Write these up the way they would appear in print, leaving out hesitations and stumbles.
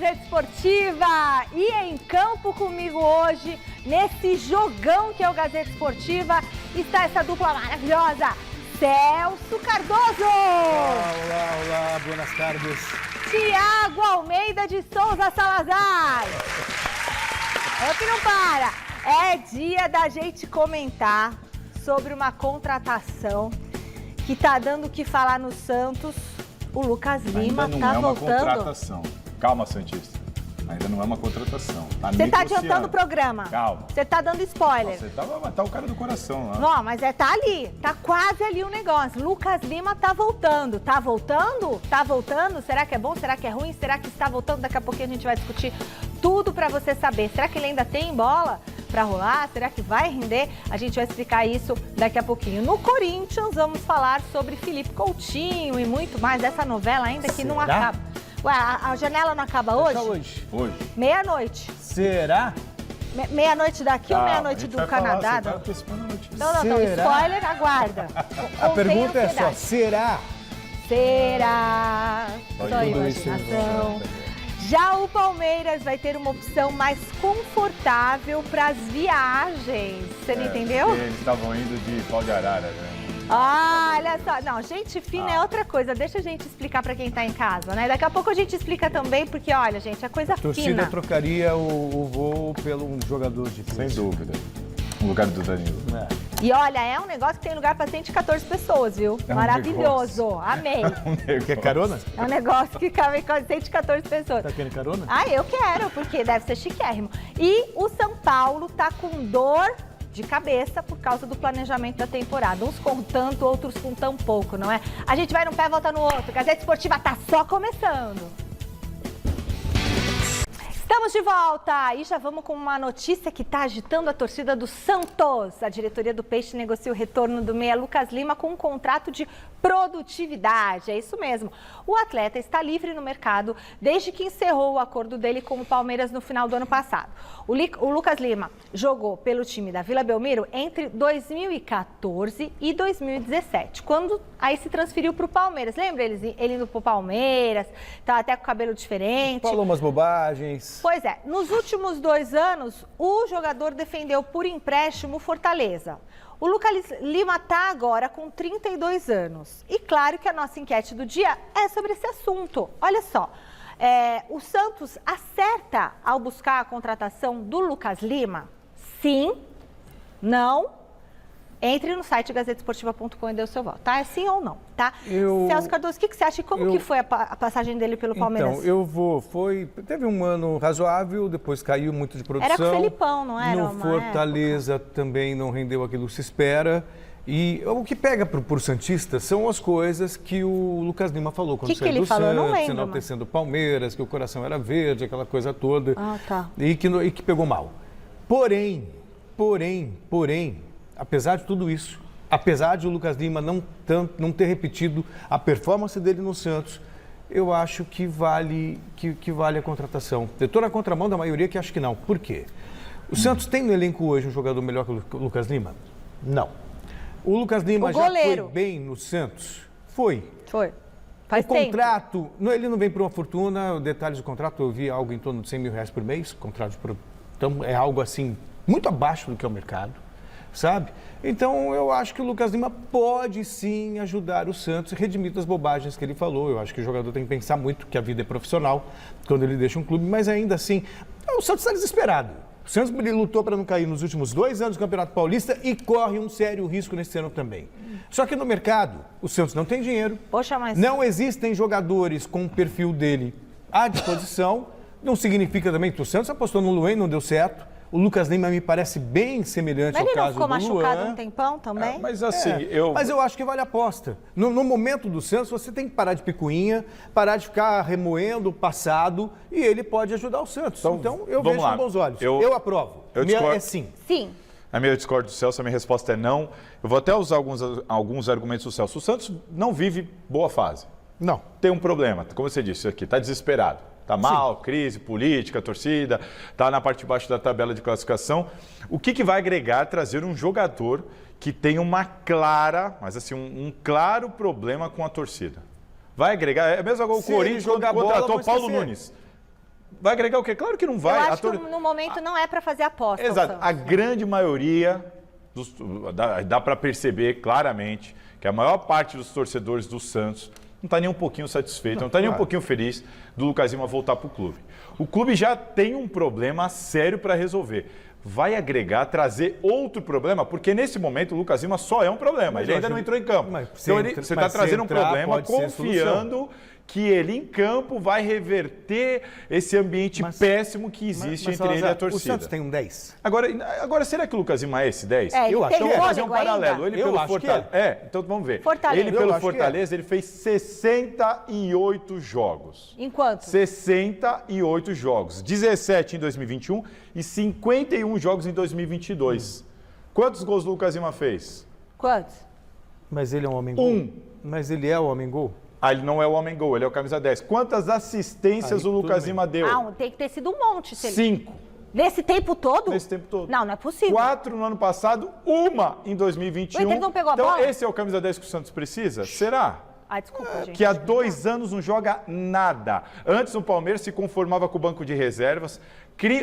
Gazeta Esportiva! E em campo comigo hoje, nesse jogão que é o Gazeta Esportiva, está essa dupla maravilhosa, Celso Cardoso! Olá, boas tardes. Tiago Almeida de Souza Salazar! É que não para! É dia da gente comentar sobre uma contratação que tá dando o que falar no Santos. O Lucas Lima ainda não tá é uma voltando. Contratação. Calma, Santista. Ainda não é uma contratação. Você tá adiantando o programa. Calma. Você tá dando spoiler. Você vai matar o cara do coração lá. Não, mas tá ali. Tá quase ali o negócio. Lucas Lima tá voltando. Tá voltando? Tá voltando? Será que é bom? Será que é ruim? Será que está voltando? Daqui a pouquinho a gente vai discutir tudo pra você saber. Será que ele ainda tem bola pra rolar? Será que vai render? A gente vai explicar isso daqui a pouquinho. No Corinthians, vamos falar sobre Felipe Coutinho e muito mais dessa novela ainda que não acaba. Ué, a janela não acaba hoje? Hoje. Meia-noite. Será? Meia-noite daqui ou meia-noite do Canadá? Tá antecipando a notícia. Não. Spoiler, aguarda. A pergunta é só, será? Será? Só imaginação. Já o Palmeiras vai ter uma opção mais confortável para as viagens. Você não entendeu? Eles estavam indo de pau de arara, né? Ah, olha só. Não, gente fina é outra coisa. Deixa a gente explicar para quem tá em casa, né? Daqui a pouco a gente explica também, porque, olha, gente, é coisa A torcida fina. trocaria o voo pelo jogador de Sem dúvida. No lugar do Danilo. E olha, é um negócio que tem lugar para 114 pessoas, viu? É um Maravilhoso. negócio. Amei. Quer carona? É um negócio que cabe com 114 pessoas. Tá querendo carona? Ah, eu quero, porque deve ser chiquérrimo. E o São Paulo tá com dor de cabeça por causa do planejamento da temporada. Uns com tanto, outros com tão pouco, não é? A gente vai num pé e volta no outro. Gazeta Esportiva tá só começando. Estamos de volta e já vamos com uma notícia que está agitando a torcida do Santos. A diretoria do Peixe negocia o retorno do meia Lucas Lima com um contrato de produtividade. É isso mesmo. O atleta está livre no mercado desde que encerrou o acordo dele com o Palmeiras no final do ano passado. O Lucas Lima jogou pelo time da Vila Belmiro entre 2014 e 2017, quando aí se transferiu para o Palmeiras. Lembra ele indo para o Palmeiras, estava até com o cabelo diferente. Falou umas bobagens. Pois é, nos últimos 2 anos, o jogador defendeu por empréstimo o Fortaleza. O Lucas Lima está agora com 32 anos. E claro que a nossa enquete do dia é sobre esse assunto. Olha só, o Santos acerta ao buscar a contratação do Lucas Lima? Sim, não. Entre no site gazetesportiva.com e dê o seu voto, tá? É sim ou não, tá? Celso Cardoso, o que você acha e como que foi a passagem dele pelo Palmeiras? Então, teve um ano razoável, depois caiu muito de produção. Era com o Felipão, não era? No Fortaleza também não rendeu aquilo que se espera. E o que pega pro Santista são as coisas que o Lucas Lima falou quando saiu do Santos, não lembro, enaltecendo o Palmeiras, que o coração era verde, aquela coisa toda. Ah, tá. E que pegou mal. Porém, apesar de tudo isso, apesar de o Lucas Lima não ter repetido a performance dele no Santos, eu acho que vale a contratação. Eu estou na contramão da maioria que acha que não. Por quê? O Santos tem no elenco hoje um jogador melhor que o Lucas Lima? Não. O Lucas Lima já foi bem no Santos? Foi. Faz tempo. O contrato, ele não vem por uma fortuna, detalhes do contrato, eu vi algo em torno de R$100 mil por mês, então é algo assim, muito abaixo do que é o mercado. Sabe? Então, eu acho que o Lucas Lima pode sim ajudar o Santos a redimir das bobagens que ele falou. Eu acho que o jogador tem que pensar muito que a vida é profissional quando ele deixa um clube, mas ainda assim, o Santos está desesperado. O Santos lutou para não cair nos últimos 2 anos do Campeonato Paulista e corre um sério risco nesse ano também. Só que no mercado, o Santos não tem dinheiro, não existem jogadores com o perfil dele à disposição, não significa também que o Santos apostou no Luan e não deu certo. O Lucas Lima me parece bem semelhante ao caso do Luan. Mas ele não ficou machucado um tempão também? Mas assim, Mas eu acho que vale a aposta. No momento do Santos, você tem que parar de picuinha, parar de ficar remoendo o passado e ele pode ajudar o Santos. Então eu vejo com bons olhos. Eu aprovo. É sim. Sim. A minha discordo do Celso, a minha resposta é não. Eu vou até usar alguns argumentos do Celso. O Santos não vive boa fase. Não. Tem um problema, como você disse aqui, está desesperado. Está mal, crise política, torcida, está na parte de baixo da tabela de classificação. O que vai agregar trazer um jogador que tem uma clara, mas assim, um claro problema com a torcida? Vai agregar, é mesmo agora o Corinthians quando contratou Paulo Nunes. Vai agregar o quê? Claro que não vai. Eu acho que no momento não é para fazer aposta. Exato. A grande maioria, dá para perceber claramente que a maior parte dos torcedores do Santos não está nem um pouquinho satisfeito, não está nem um pouquinho feliz do Lucas Lima voltar para o clube. O clube já tem um problema sério para resolver. Vai agregar, trazer outro problema, porque nesse momento o Lucas Lima só é um problema, ele ainda não entrou em campo. Então você está trazendo um problema confiando que ele em campo vai reverter esse ambiente péssimo que existe entre ele e a torcida. O Santos tem um 10. Agora será que o Lucas Lima é esse 10? Eu acho que vamos fazer um paralelo. Ele eu pelo acho Fortaleza. que Então vamos ver. Fortaleza. Ele pelo Fortaleza, ele fez 68 jogos. Em quanto? 68 jogos. 17 em 2021 e 51 jogos em 2022. Quantos gols o Lucas Lima fez? Quantos? Mas ele é um homem-gol? Mas ele é o homem-gol? Ele não é o homem-gol, ele é o camisa 10. Quantas assistências o Lucas Lima deu? Tem que ter sido um monte. 5. Nesse tempo todo? Nesse tempo todo. Não é possível. 4 no ano passado, 1 em 2021. O Inter não pegou a bola? Então esse é o camisa 10 que o Santos precisa? Será? Desculpa, gente. Que há 2 anos não joga nada. Antes o Palmeiras se conformava com o banco de reservas,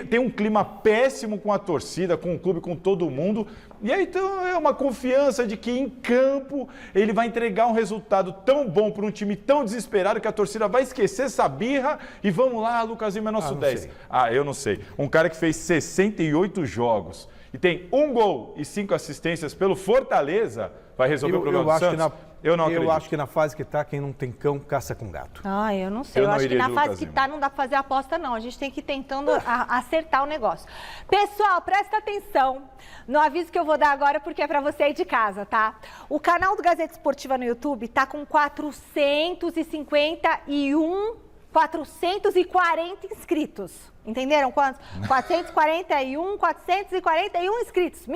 tem um clima péssimo com a torcida, com o clube, com todo mundo. E aí então é uma confiança de que em campo ele vai entregar um resultado tão bom para um time tão desesperado que a torcida vai esquecer essa birra e vamos lá, Lucas Lima é nosso 10. Sei. Eu não sei. Um cara que fez 68 jogos e tem 1 gol e 5 assistências pelo Fortaleza, vai resolver o problema do Santos? Eu não acredito. Eu acho que na fase que está, quem não tem cão, caça com gato. Eu não sei. Eu acho que na fase que está não dá para fazer aposta, não. A gente tem que ir tentando acertar o negócio. Pessoal, presta atenção no aviso que eu vou dar agora, porque é para você aí de casa, tá? O canal do Gazeta Esportiva no YouTube tá com 440 inscritos. Entenderam quantos? 441 inscritos.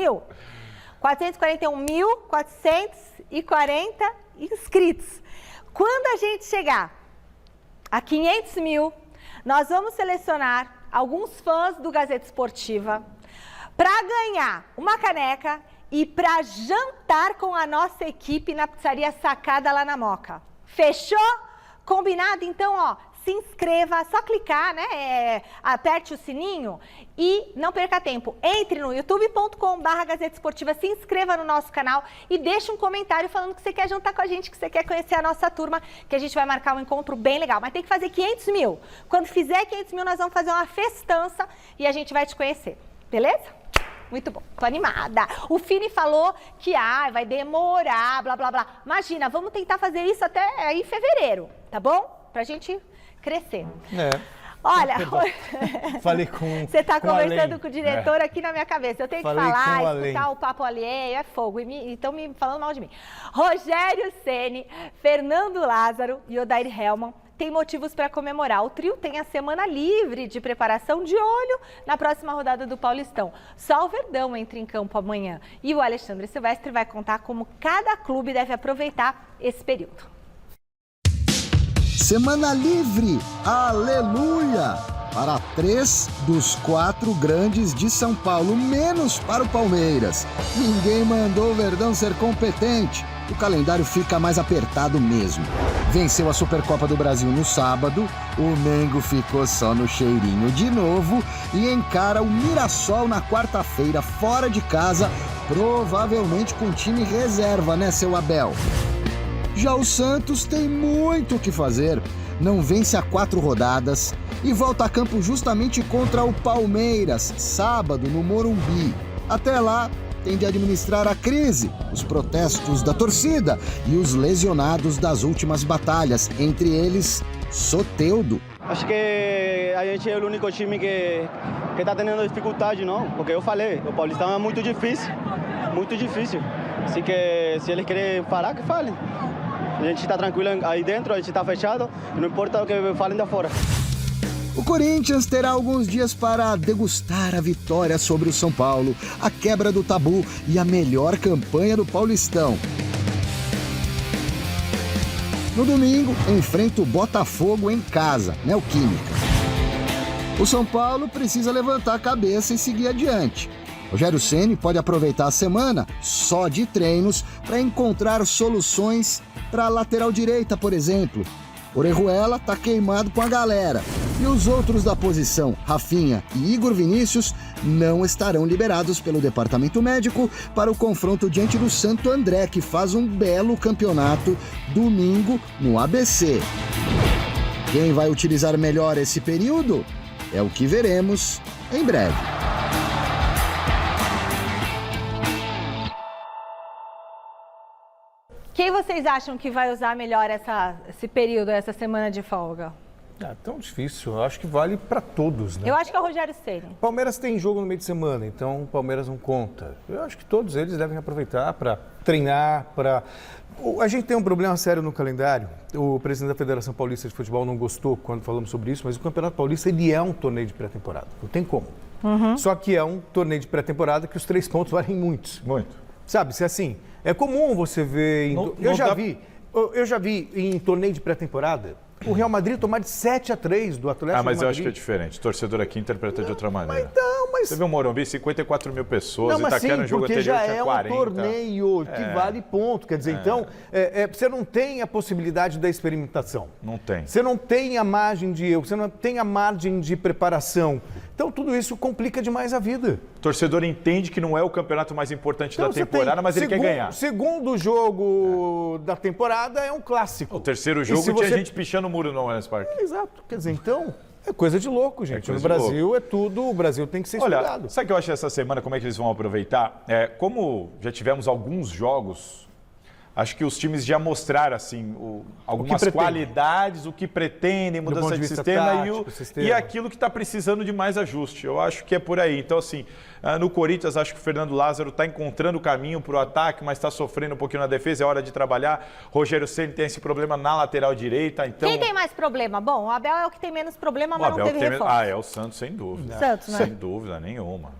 441.440 inscritos. Quando a gente chegar a 500 mil, nós vamos selecionar alguns fãs do Gazeta Esportiva para ganhar uma caneca e para jantar com a nossa equipe na pizzaria Sacada lá na Moca. Fechou? Combinado? Então, se inscreva, só clicar, né? Aperte o sininho e não perca tempo. Entre no youtube.com/Gazeta Esportiva, se inscreva no nosso canal e deixe um comentário falando que você quer jantar com a gente, que você quer conhecer a nossa turma, que a gente vai marcar um encontro bem legal. Mas tem que fazer 500 mil. Quando fizer 500 mil, nós vamos fazer uma festança e a gente vai te conhecer. Beleza? Muito bom, tô animada. O Fini falou que vai demorar, blá, blá, blá. Imagina, vamos tentar fazer isso até aí fevereiro, tá bom? Pra gente crescer. Olha, falei com você está conversando com o diretor aqui na minha cabeça. Eu tenho que falar, escutar o papo alheio, é fogo. Estão me falando mal de mim. Rogério Ceni, Fernando Lázaro e Odair Hellmann têm motivos para comemorar. O trio tem a semana livre de preparação, de olho na próxima rodada do Paulistão. Só o Verdão entra em campo amanhã. E o Alexandre Silvestre vai contar como cada clube deve aproveitar esse período. Semana livre, aleluia! Para 3 dos 4 grandes de São Paulo, menos para o Palmeiras. Ninguém mandou o Verdão ser competente. O calendário fica mais apertado mesmo. Venceu a Supercopa do Brasil no sábado, o Mengo ficou só no cheirinho de novo e encara o Mirassol na quarta-feira, fora de casa, provavelmente com time reserva, né, seu Abel? Já o Santos tem muito o que fazer, não vence há 4 rodadas e volta a campo justamente contra o Palmeiras, sábado no Morumbi. Até lá, tem de administrar a crise, os protestos da torcida e os lesionados das últimas batalhas, entre eles, Soteldo. Acho que a gente é o único time que está tendo dificuldade, não? Porque eu falei, o Paulistão é muito difícil, muito difícil. Assim que se eles querem parar, que falem. A gente está tranquilo aí dentro, a gente está fechado, não importa o que falem da fora. O Corinthians terá alguns dias para degustar a vitória sobre o São Paulo, a quebra do tabu e a melhor campanha do Paulistão. No domingo, enfrenta o Botafogo em casa, Neoquímica. O São Paulo precisa levantar a cabeça e seguir adiante. Rogério Ceni pode aproveitar a semana só de treinos para encontrar soluções para a lateral direita, por exemplo. Orejuela está queimado com a galera. E os outros da posição, Rafinha e Igor Vinícius, não estarão liberados pelo departamento médico para o confronto diante do Santo André, que faz um belo campeonato domingo no ABC. Quem vai utilizar melhor esse período? É o que veremos em breve. Quem vocês acham que vai usar melhor esse período, essa semana de folga? É tão difícil, eu acho que vale para todos, né? Eu acho que é o Rogério Ceni. Palmeiras tem jogo no meio de semana, então o Palmeiras não conta. Eu acho que todos eles devem aproveitar para treinar, para... A gente tem um problema sério no calendário. O presidente da Federação Paulista de Futebol não gostou quando falamos sobre isso, mas o Campeonato Paulista ele é um torneio de pré-temporada, não tem como. Só que é um torneio de pré-temporada que os 3 pontos valem muitos. Muito. Sabe, se é assim, é comum você ver... Eu já vi em torneio de pré-temporada o Real Madrid tomar de 7-3 do Atlético de Madrid. Mas eu acho que é diferente. O torcedor aqui interpreta de outra maneira. Mas Você viu o Morumbi, 54 mil pessoas, não, mas Itaquera no jogo porque anterior já tinha é 40. um torneio que vale ponto. Quer dizer, então, você não tem a possibilidade da experimentação. Não tem. Você não tem a margem de erro, você não tem a margem de preparação. Então, tudo isso complica demais a vida. O torcedor entende que não é o campeonato mais importante Então, da você temporada, tem mas ele quer ganhar. Segundo jogo da temporada é um clássico. O terceiro jogo tinha gente pichando o muro no Allianz Parque. Exato. Quer dizer, então, é coisa de louco, gente. coisa No de Brasil é tudo, o Brasil tem que ser Olha, estudado. sabe o que eu acho essa semana, como é que eles vão aproveitar? Como já tivemos alguns jogos, acho que os times já mostraram assim, algumas qualidades, o que pretendem, mudança de sistema, e aquilo que está precisando de mais ajuste. Eu acho que é por aí. Então, assim, no Corinthians, acho que o Fernando Lázaro está encontrando o caminho para o ataque, mas está sofrendo um pouquinho na defesa, é hora de trabalhar. Rogério Ceni tem esse problema na lateral direita. Então... Quem tem mais problema? Bom, o Abel é o que tem menos problema, mas não teve reforço. É o Santos, sem dúvida. Santos, né? Sem dúvida, nenhuma.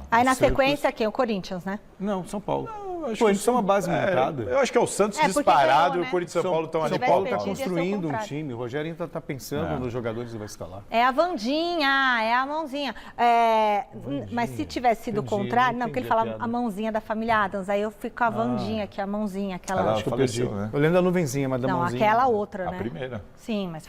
Aí na sequência, quem? O Corinthians, né? Não, São Paulo. Acho Pô, que eles são uma base montada. Eu acho que é o Santos porque disparado ganhou, né? e o Corinthians e São Paulo estão ali. São tivesse Paulo está perdido, ia ser o construindo um contrário. time. O Rogério ainda está pensando nos jogadores que vai escalar. É a Vandinha, é a mãozinha. Mas se tivesse sido o contrário, não, porque ele fala a mãozinha da família Adams. Aí eu fico com a Vandinha, que é a mãozinha, aquela. Acho que eu perdi. faleceu, né? Eu lembro da nuvenzinha, mas da Não, mãozinha. aquela outra, A né? primeira. Sim, mas...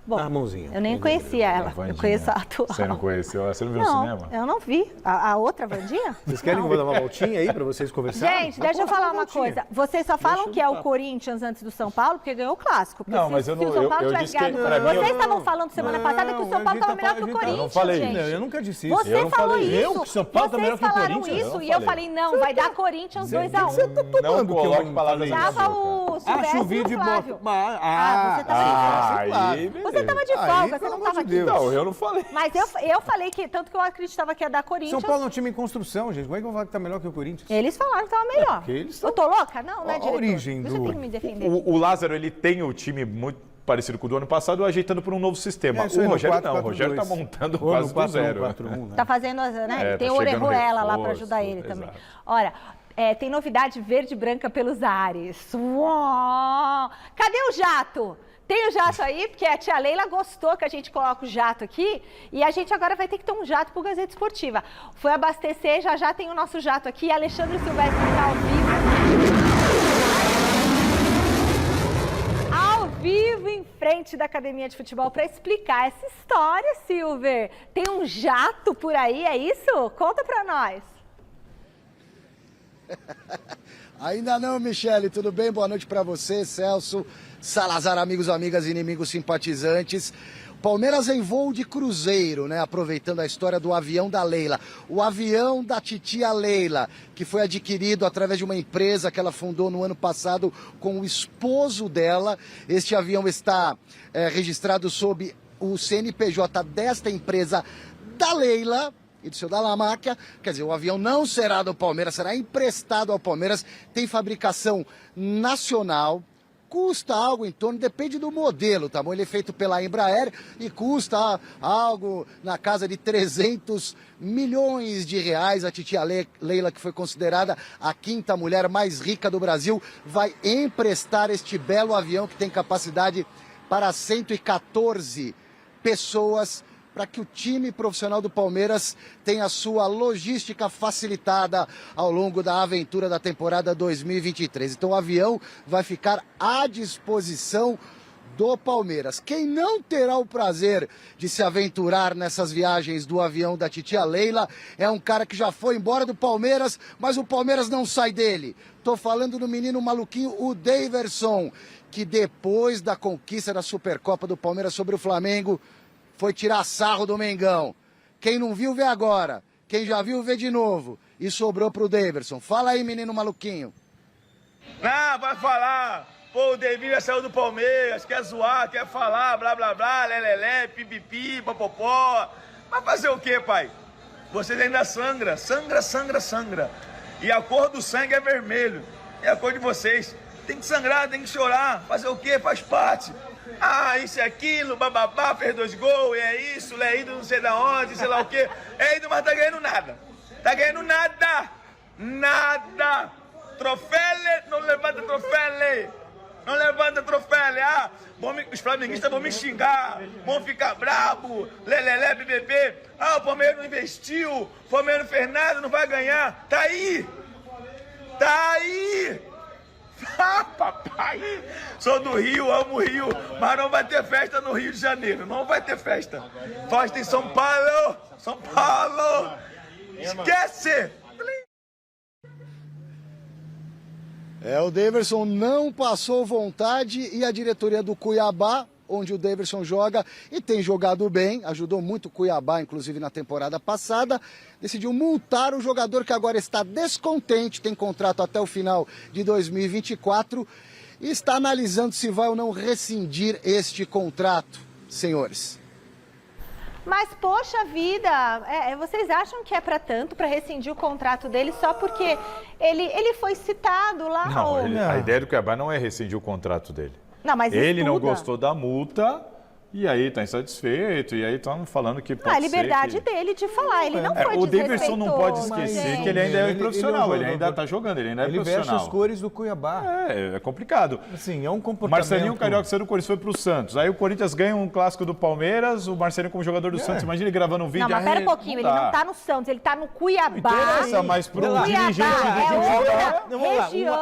Bom, A mãozinha. eu nem conhecia ela, eu Vandinha. conheço a atual. Você não conheceu? Você não viu o Não, cinema? eu não vi. A outra Vandinha? Vocês querem que eu vou dar uma voltinha aí para vocês conversarem? Gente, deixa eu falar uma coisa. Vocês só falam eu que é o falar. Corinthians antes do São Paulo, porque ganhou o Clássico. Porque Não, se, mas eu se não- o São Paulo eu tivesse disse que ganhado... pra mim- Vocês estavam falando semana passada que o São Paulo estava melhor que o Corinthians, Eu não falei gente. isso. Eu nunca disse isso. Você Eu não falou falei. isso. Eu que São Paulo tá melhor que o Vocês falaram Corinthians? isso Eu e eu falei. falei, não, vai dar Corinthians 2-1. Você tá Não tomando que eu coloque não palavras falei na isso. Tava boca. o Silvestre Acho o e o vídeo Flávio. bom. você tava aí, Você tava de Aí, folga, você pelo não amor tava de aqui. Deus. Não, eu não falei. Mas eu falei que, tanto que eu acreditava que ia dar Corinthians. São Paulo é um time em construção, gente. Como é que eu vou falar que tá melhor que o Corinthians? Eles falaram que tava melhor. porque eles Eu tô louca? Não, né, A diretor? origem Você do- tem que me defender. O Lázaro, ele tem o time muito parecido com o do ano passado, ajeitando por um novo sistema. É, isso aí, O no Rogério 4-4-2. não, o Rogério tá montando Ou quase no do zero. 4-1-4-1, né? Tá fazendo, né? É, Tem tá o chegando Orejuela lá reforço, pra ajudar ele também. exato. Olha, tem novidade verde e branca pelos ares. Uau! Cadê o jato? Tem o jato aí, porque a tia Leila gostou que a gente coloque o jato aqui e a gente agora vai ter que ter um jato pro Gazeta Esportiva. Foi abastecer, já tem o nosso jato aqui. Alexandre Silvestre está ao vivo. Ao vivo em frente da Academia de Futebol para explicar essa história, Silver. Tem um jato por aí, é isso? Conta para nós. Ainda não, Michele, tudo bem? Boa noite para você, Celso, Salazar, amigos, amigas, inimigos, simpatizantes. Palmeiras em voo de cruzeiro, né? Aproveitando a história do avião da Leila. O avião da titia Leila, que foi adquirido através de uma empresa que ela fundou no ano passado com o esposo dela. Este avião está registrado sob o CNPJ desta empresa da Leila e do seu Dalamáquia. Quer dizer, o avião não será do Palmeiras, será emprestado ao Palmeiras. Tem fabricação nacional. Custa algo em torno, depende do modelo, tá bom? Ele é feito pela Embraer e custa algo na casa de 300 milhões de reais. A titia Leila, que foi considerada a quinta mulher mais rica do Brasil, vai emprestar este belo avião que tem capacidade para 114 pessoas, para que o time profissional do Palmeiras tenha sua logística facilitada ao longo da aventura da temporada 2023. Então o avião vai ficar à disposição do Palmeiras. Quem não terá o prazer de se aventurar nessas viagens do avião da titia Leila é um cara que já foi embora do Palmeiras, mas o Palmeiras não sai dele. Tô falando do menino maluquinho, o Daverson, que depois da conquista da Supercopa do Palmeiras sobre o Flamengo, foi tirar sarro do Mengão. Quem não viu, vê agora. Quem já viu, vê de novo. E sobrou pro Daverson. Fala aí, menino maluquinho. Não, vai falar. Pô, o Davi já saiu do Palmeiras, quer zoar, quer falar, blá, blá, blá, lelelé, pipipi, popopó. Vai fazer o quê, pai? Vocês ainda sangra. E a cor do sangue é vermelho. É a cor de vocês. Tem que sangrar, tem que chorar. Fazer o quê? Faz parte. Ah, isso e aquilo, bababá, fez 2 gols, e é isso, Leído não sei da onde, sei lá o quê. É ido, mas tá ganhando nada. Tá ganhando nada. Nada. Troféu, não levanta troféu. Não levanta troféu. Ah, os flamenguistas vão me xingar, vão ficar brabo, lelelé, BBB. Ah, o Palmeiras não investiu, o Palmeiras não fez nada, não vai ganhar. Tá aí. Tá aí. Ah, papai, sou do Rio, amo o Rio, mas não vai ter festa no Rio de Janeiro, não vai ter festa. Festa em São Paulo, São Paulo, esquece. O Daverson não passou vontade e a diretoria do Cuiabá, onde o Daverson joga e tem jogado bem, ajudou muito o Cuiabá, inclusive na temporada passada, decidiu multar o jogador que agora está descontente, tem contrato até o final de 2024 e está analisando se vai ou não rescindir este contrato, senhores. Mas, poxa vida, vocês acham que é para tanto, para rescindir o contrato dele só porque ele foi citado lá? Não, a ideia do Cuiabá não é rescindir o contrato dele. Não, mas ele estuda. não gostou da multa e aí está insatisfeito. E aí estão falando que pode a liberdade dele de falar, ele não foi O Daverson desrespeitoso. não pode esquecer que ele ainda é profissional, ele ainda está jogando, ele ainda é profissional. Ele veste as cores do Cuiabá. É complicado. Assim, é um comportamento... Marcelinho Carioca saiu do Corinthians, foi pro Santos. Aí o Corinthians ganha um clássico do Palmeiras, o Marcelinho como jogador do Santos. Imagina ele gravando um vídeo. Não, mas pera um pouquinho, ele não tá no Santos, ele tá no Cuiabá. Interessa, mas pro dirigente...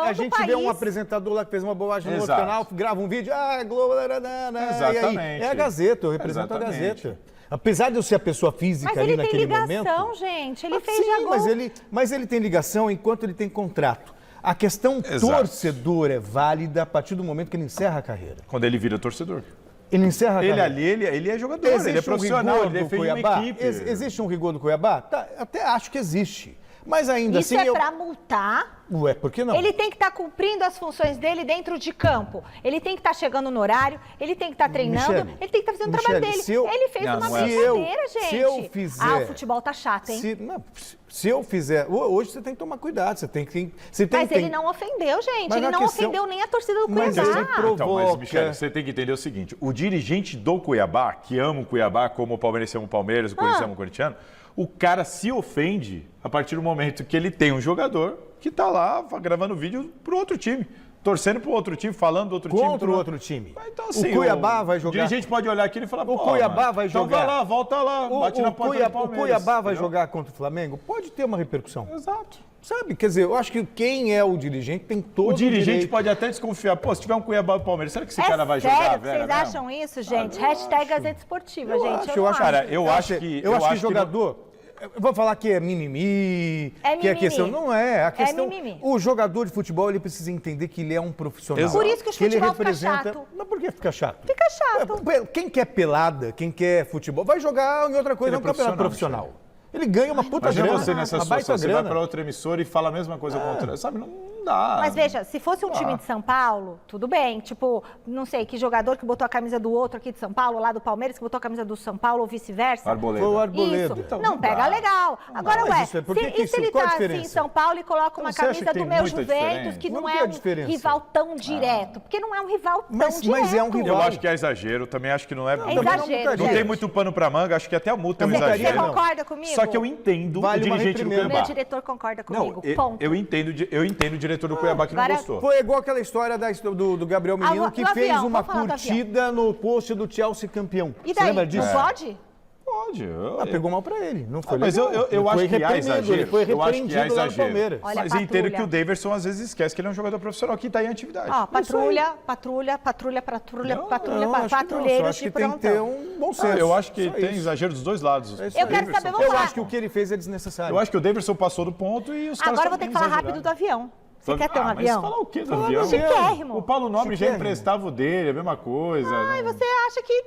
A gente vê um apresentador lá que fez uma bobagem no outro canal, grava um vídeo, Globo... Exatamente. É a Gazeta, eu represento a Gazeta. Apesar de eu ser a pessoa física ali naquele momento... Mas ele tem ligação, gente. Ele fez sim, já gol. mas ele tem ligação enquanto ele tem contrato. A questão torcedor é válida a partir do momento que ele encerra a carreira. Quando ele vira torcedor. Ele encerra a carreira. Ele é jogador, ele é profissional, ele defende uma equipe. Existe um rigor do Cuiabá? Tá, até acho que existe. Mas ainda assim... Isso é pra multar... Ué, por que não? Ele tem que estar cumprindo as funções dele dentro de campo. Ele tem que estar chegando no horário, ele tem que estar treinando, ele tem que estar fazendo o trabalho dele. Ele fez uma brincadeira, gente. Se eu fizer... o futebol tá chato, hein? Se eu fizer... Hoje você tem que tomar cuidado, Mas ele não ofendeu, gente. Ele não ofendeu nem a torcida do Cuiabá. Mas, Michele, você tem que entender o seguinte. O dirigente do Cuiabá, que ama o Cuiabá, como o Palmeiras ama o Palmeiras, o Corinthians ama o Corintiano, o cara se ofende a partir do momento que ele tem um jogador que está lá gravando vídeo para o outro time, torcendo para o outro time, falando do outro time. Contra o outro time. Então, assim, o Cuiabá vai jogar... O dirigente pode olhar aqui e falar, o Cuiabá vai jogar... Então vai lá, volta lá, bate na porta do Palmeiras. O Cuiabá vai jogar contra o Flamengo? Pode ter uma repercussão. Exato. Sabe, quer dizer, eu acho que quem é o dirigente tem todo o dirigente pode até desconfiar. Pô, se tiver um Cuiabá do Palmeiras, será que esse cara vai sério jogar, velho? Vocês acham isso, gente? Hashtag Gazeta Esportiva, gente. Eu acho, cara, eu acho que jogador... Eu vou falar que é mimimi, que é questão... Não é, a questão... O jogador de futebol, ele precisa entender que ele é um profissional. Exato. Por isso que o futebol fica chato. Mas por que fica chato? Fica chato. Quem quer pelada, quem quer futebol, vai jogar em outra coisa, não campeonato profissional. Ele ganha uma puta grana. Imagina você nessa situação, você vai para outra emissora e fala a mesma coisa contra... Sabe, não dá. Mas veja, se fosse um time de São Paulo, tudo bem. Tipo, não sei, que jogador que botou a camisa do outro aqui de São Paulo, lá do Palmeiras, que botou a camisa do São Paulo ou vice-versa. Arboleda. Foi o Arboleda. Isso. Então, não pega legal. Agora, se ele tá assim em São Paulo e coloca uma camisa do meu Juventus, que não é um rival tão direto. Porque não é um rival tão direto. Mas é um rival. Eu acho que é exagero, também acho que não é... É exagero. Não tem muito pano pra manga, acho que até a multa é um exagero. Você concorda comigo? Só que eu entendo o dirigente do Cuiabá. Meu diretor concorda comigo, ponto. Eu entendo o diretor do Cuiabá que não gostou. Foi igual aquela história do Gabriel Menino, que fez uma curtida no post do Chelsea campeão. E daí, Você lembra disso? Não pode? pode. Pegou mal pra ele, não foi Mas legal. eu acho que há Ele exagero. foi Eu acho que há repreendido lá no exagero. Palmeiras. Olha, Mas eu entendo patrulha. que o Daverson às vezes esquece que ele é um jogador profissional que está em atividade. Ó, patrulha, patrulheiros acho de que tem que ter prontão. um bom senso. Eu acho que Só tem isso. exagero dos dois lados. Eu quero saber, vamos Eu lá. acho que o que ele fez é desnecessário. Eu acho que o Daverson passou do ponto e os caras Agora eu vou estão ter que falar exagerando. rápido do avião. Você quer ter um mas avião? falar o quê do Fala avião? do avião. Chiquérrimo. O Paulo Nobre já Chiquérrimo. emprestava o dele, a mesma coisa. Ai, você acha que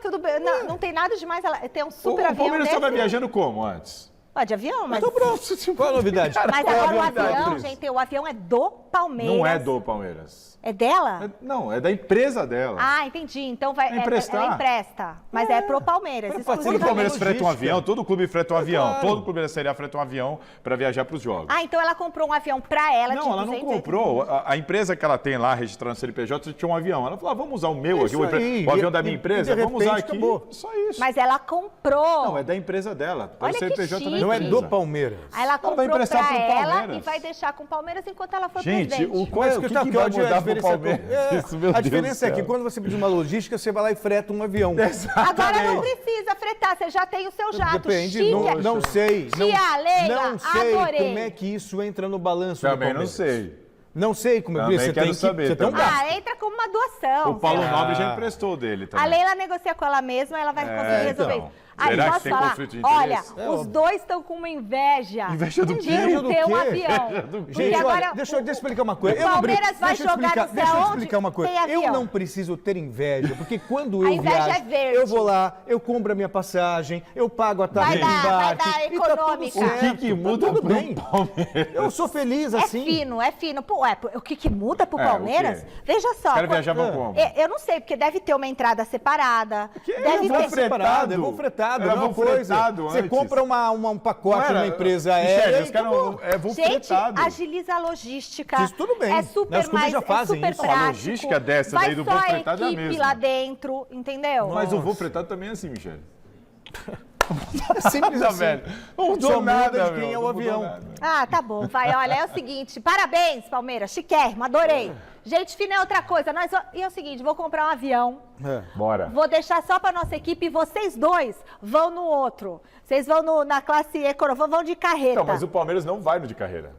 tudo bem. Não tem nada demais. Tem um O super avião Palmeiras estava desse. viajando como antes? De avião, mas... Qual a novidade? Mas Qual a agora o novidade, avião, Cris? gente, o avião é do Palmeiras. Não é do Palmeiras. É dela? Não, é da empresa dela. Ah, entendi. Então vai Emprestar. ela empresta. Mas é pro Palmeiras. Pra Quando o facilitar Palmeiras a freta um logística. avião, todo clube freta um avião. claro. Todo clube da Série A freta um avião para viajar para os jogos. Ah, então ela comprou um avião pra ela de Não, ela não 280 comprou. A empresa que ela tem lá, registrada no CNPJ, tinha um avião. Ela falou, vamos usar o meu aqui, Isso aí. o avião da minha E empresa, de vamos usar repente, aqui. acabou. Só isso. Mas ela comprou. Não, é da empresa dela. Olha o que CNPJ chique. Não é empresa. do Palmeiras. Aí ela vai comprou emprestar pra pro ela Palmeiras. e vai deixar com o Palmeiras enquanto ela for Gente, presidente. o que vai mudar pro Palmeiras? Isso, meu a Deus diferença do é que céu. quando você precisa de uma logística, você vai lá e freta um avião. Agora não precisa fretar, você já tem o seu jato. Depende, Chique. não sei. Tia Leila, não sei adorei. como é que isso entra no balanço do Também não Palmeiras. sei. Não sei como Também você quero tem saber, você tem um também. gasto. Entra como uma doação. O Paulo sei lá. Nobre já emprestou dele também. A Leila negocia com ela mesma, ela vai conseguir resolver então. isso. Aí Será que posso tem falar? conflito de Olha, interesse? os dois estão com uma inveja. Inveja do quê? De Inveja do ter um quê? avião. Porque Gente, agora olha, deixa eu explicar uma coisa. o Eu não brigo- Palmeiras vai deixa eu jogar explicar- não sei Deixa eu aonde, explicar uma coisa. tem avião. Eu não preciso ter inveja, porque quando A eu inveja viajo, é verde. eu vou lá, eu compro a minha passagem, eu pago a taxa Vai de dar embarque. econômica. E tá tudo O certo, que muda tá tudo pro bem. Palmeiras? Eu sou feliz É assim. fino, é fino. Pô, o que muda pro É, Palmeiras? o quê? Veja só. Os caras viajavam como? Eu não sei, porque deve ter uma entrada separada. Deve Eu vou ter. separado, eu vou fretado, Era não é uma voo coisa. fretado Você antes. compra um pacote numa empresa Michele, aérea os e caras acabou. voo Gente, fretado. agiliza a logística. Isso tudo bem. É super Os clubes mais, já fazem super isso. prático. A logística dessa Vai daí do só voo a fretado é a equipe mesma. lá dentro, entendeu? Mas o voo fretado também é assim, Michele. É simples Tá, assim. velho. Não Só mudou muda nada, de quem meu, é o não mudou avião. nada. Ah, tá bom. Vai, olha, é o seguinte. Parabéns, Palmeiras. Chiquérrimo, adorei. Gente fina é outra coisa. E é o seguinte, vou comprar um avião. Bora. Vou deixar só pra nossa equipe e vocês dois vão no outro. Vocês vão na classe econômica, vão de carreta. Então, mas o Palmeiras não vai no de carreira.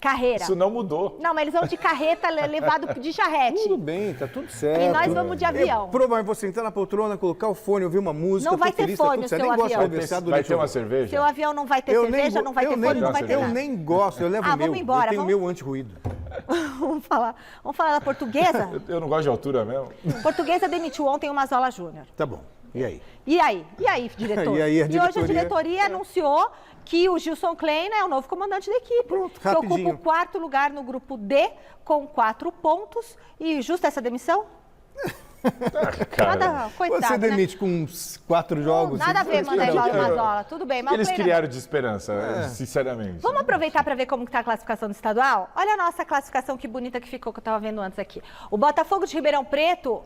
Carreira. Isso não mudou. Não, mas eles vão de carreta levado de charrete. Tudo bem, tá tudo certo. E nós vamos de avião. Provavelmente vou sentar na poltrona, colocar o fone, ouvir uma música. Não vai tô ter feliz, fone tá tudo o certo. seu Nem gosto de avião. conversar Vai durante ter o uma voo. cerveja? Seu avião não vai ter Eu cerveja, nem, não vai ter eu fone, nem, não vai ter eu nada. nem gosto, eu levo o meu. vamos embora, eu tenho o vamos- meu anti-ruído. Vamos falar da portuguesa? Eu não gosto de altura mesmo. Portuguesa demitiu ontem o Mazola Júnior. Tá bom. E aí? E aí, diretor? E aí, a hoje a diretoria- diretoria anunciou que o Gilson Kleina é o novo comandante da equipe. Pronto, que ocupa rapidinho. o 4º lugar no grupo D com 4 pontos. E justa essa demissão? Nada, coitado, Você né? demite com uns 4 jogos. Nada a ver você mandar espera embora o o quê? Mazola. Tudo bem, mas o Eles Kleina- criaram de esperança, sinceramente. Vamos aproveitar para ver como está a classificação do estadual? Olha a nossa classificação, que bonita que ficou, que eu estava vendo antes aqui. O Botafogo de Ribeirão Preto,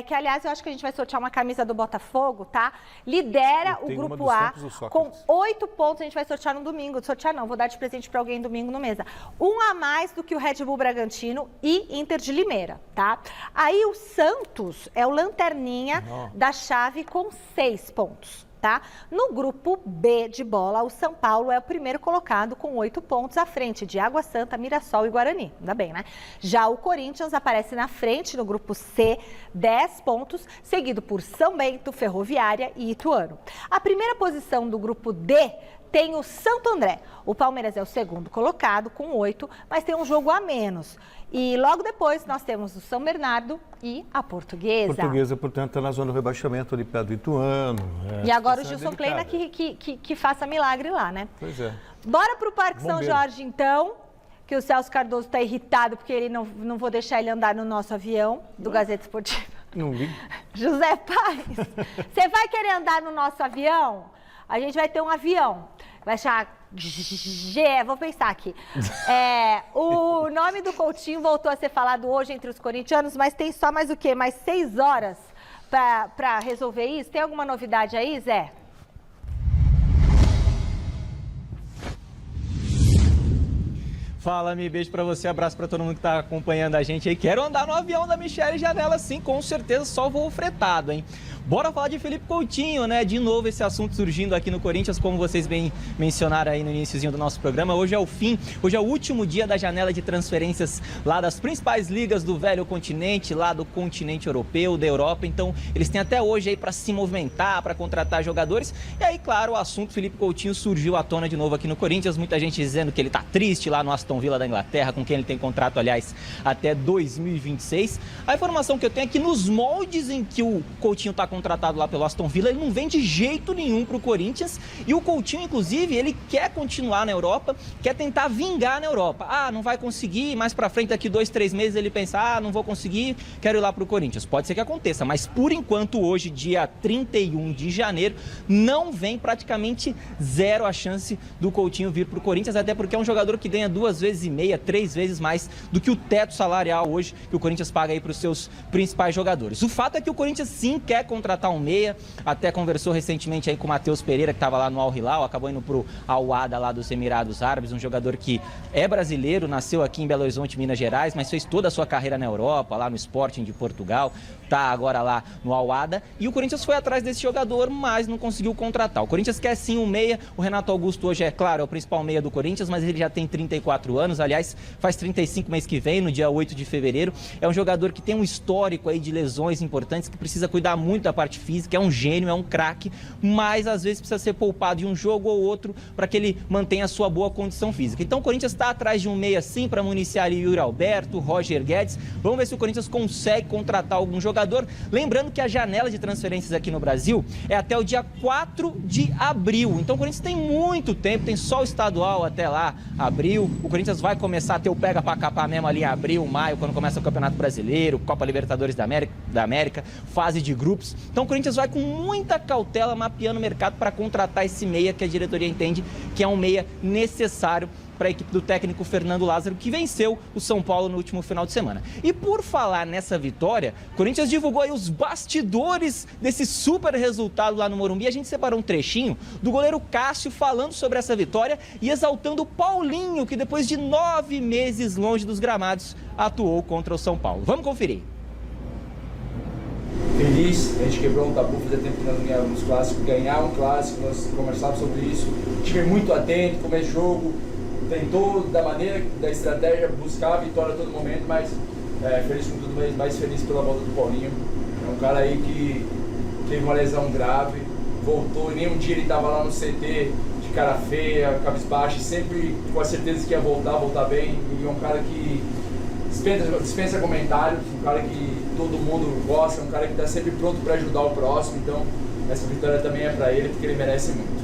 que aliás eu acho que a gente vai sortear uma camisa do Botafogo, tá? Lidera Eu o tenho uma grupo do A Santos do Sócrates. com 8 pontos. A gente vai sortear no domingo. Sortear não, vou dar de presente para alguém domingo no mesa. Um a mais do que o Red Bull Bragantino e Inter de Limeira, tá? Aí o Santos é o lanterninha da chave com 6 pontos. Tá? No grupo B de bola, o São Paulo é o primeiro colocado com 8 pontos à frente de Água Santa, Mirassol e Guarani. Ainda bem, né? Já o Corinthians aparece na frente no grupo C, 10 pontos, seguido por São Bento, Ferroviária e Ituano. A primeira posição do grupo D tem o Santo André. O Palmeiras é o segundo colocado com 8, mas tem um jogo a menos. E logo depois nós temos o São Bernardo e a Portuguesa. Portuguesa, portanto, está na zona do rebaixamento ali perto do Ituano. E agora o situação Gilson é Kleina delicada. que faça milagre lá, né? Pois é. Bora pro Parque São Bombeiro. Jorge, então, que o Celso Cardoso está irritado porque ele não vou deixar ele andar no nosso avião do Gazeta Esportiva. Não vi. José Paz, você vai querer andar no nosso avião? A gente vai ter um avião. Vai chamar vou pensar aqui. O nome do Coutinho voltou a ser falado hoje entre os corintianos, mas tem só mais o quê? Mais 6 horas para resolver isso? Tem alguma novidade aí, Zé? Fala, Mi, beijo pra você, abraço pra todo mundo que tá acompanhando a gente aí. Quero andar no avião da Michele Janela, sim, com certeza, só voo fretado, hein? Bora falar de Felipe Coutinho, né? De novo esse assunto surgindo aqui no Corinthians, como vocês bem mencionaram aí no iniciozinho do nosso programa. Hoje é o fim, hoje é o último dia da janela de transferências lá das principais ligas do velho continente, lá do continente europeu, da Europa. Então, eles têm até hoje aí para se movimentar, para contratar jogadores. E aí, claro, o assunto Felipe Coutinho surgiu à tona de novo aqui no Corinthians. Muita gente dizendo que ele tá triste lá no Aston Villa da Inglaterra, com quem ele tem contrato, aliás, até 2026. A informação que eu tenho é que nos moldes em que o Coutinho está contratado lá pelo Aston Villa, ele não vem de jeito nenhum para o Corinthians. E o Coutinho, inclusive, ele quer continuar na Europa, quer tentar vingar na Europa. Ah, não vai conseguir, mais para frente, daqui 2, 3 meses, ele pensa, ah, não vou conseguir, quero ir lá para o Corinthians. Pode ser que aconteça, mas por enquanto, hoje, dia 31 de janeiro, não vem praticamente zero a chance do Coutinho vir para o Corinthians, até porque é um jogador que ganha 2,5 vezes, 3 vezes mais do que o teto salarial hoje que o Corinthians paga aí para os seus principais jogadores. O fato é que o Corinthians sim quer contratar um meia, até conversou recentemente aí com o Matheus Pereira, que estava lá no Al Hilal, acabou indo para o Al Wahda lá dos Emirados Árabes, um jogador que é brasileiro, nasceu aqui em Belo Horizonte, Minas Gerais, mas fez toda a sua carreira na Europa, lá no Sporting de Portugal, está agora lá no Al Wahda, e o Corinthians foi atrás desse jogador, mas não conseguiu contratar. O Corinthians quer sim um meia, o Renato Augusto hoje é, claro, é o principal meia do Corinthians, mas ele já tem 34 anos, aliás, faz 35 mês que vem, no dia 8 de fevereiro. É um jogador que tem um histórico aí de lesões importantes, que precisa cuidar muito da parte física, é um gênio, é um craque, mas às vezes precisa ser poupado de um jogo ou outro para que ele mantenha a sua boa condição física. Então o Corinthians está atrás de um meia sim para municiar ali Yuri Alberto, Roger Guedes. Vamos ver se o Corinthians consegue contratar algum jogador. Lembrando que a janela de transferências aqui no Brasil é até o dia 4 de abril. Então o Corinthians tem muito tempo, tem só o estadual até lá, abril. O Corinthians vai começar a ter o pega para capar mesmo ali em abril, maio, quando começa o Campeonato Brasileiro, Copa Libertadores da América, fase de grupos. Então o Corinthians vai com muita cautela mapeando o mercado para contratar esse meia que a diretoria entende que é um meia necessário para a equipe do técnico Fernando Lázaro, que venceu o São Paulo no último final de semana. E por falar nessa vitória, o Corinthians divulgou aí os bastidores desse super resultado lá no Morumbi. A gente separou um trechinho do goleiro Cássio falando sobre essa vitória e exaltando o Paulinho, que depois de 9 meses longe dos gramados, atuou contra o São Paulo. Vamos conferir. Feliz, a gente quebrou um tabu, fazia tempo que nós não ganhávamos clássico, ganhar um clássico, nós conversávamos sobre isso, o time muito atento, começo de jogo, tentou da maneira, da estratégia, buscar a vitória a todo momento, mas feliz com tudo, mais feliz pela volta do Paulinho. É um cara aí que teve uma lesão grave, voltou e nem um dia ele estava lá no CT de cara feia, cabisbaixa, sempre com a certeza que ia voltar bem, e é um cara que dispensa comentários, um cara que todo mundo gosta, um cara que está sempre pronto para ajudar o próximo, então essa vitória também é para ele, porque ele merece muito.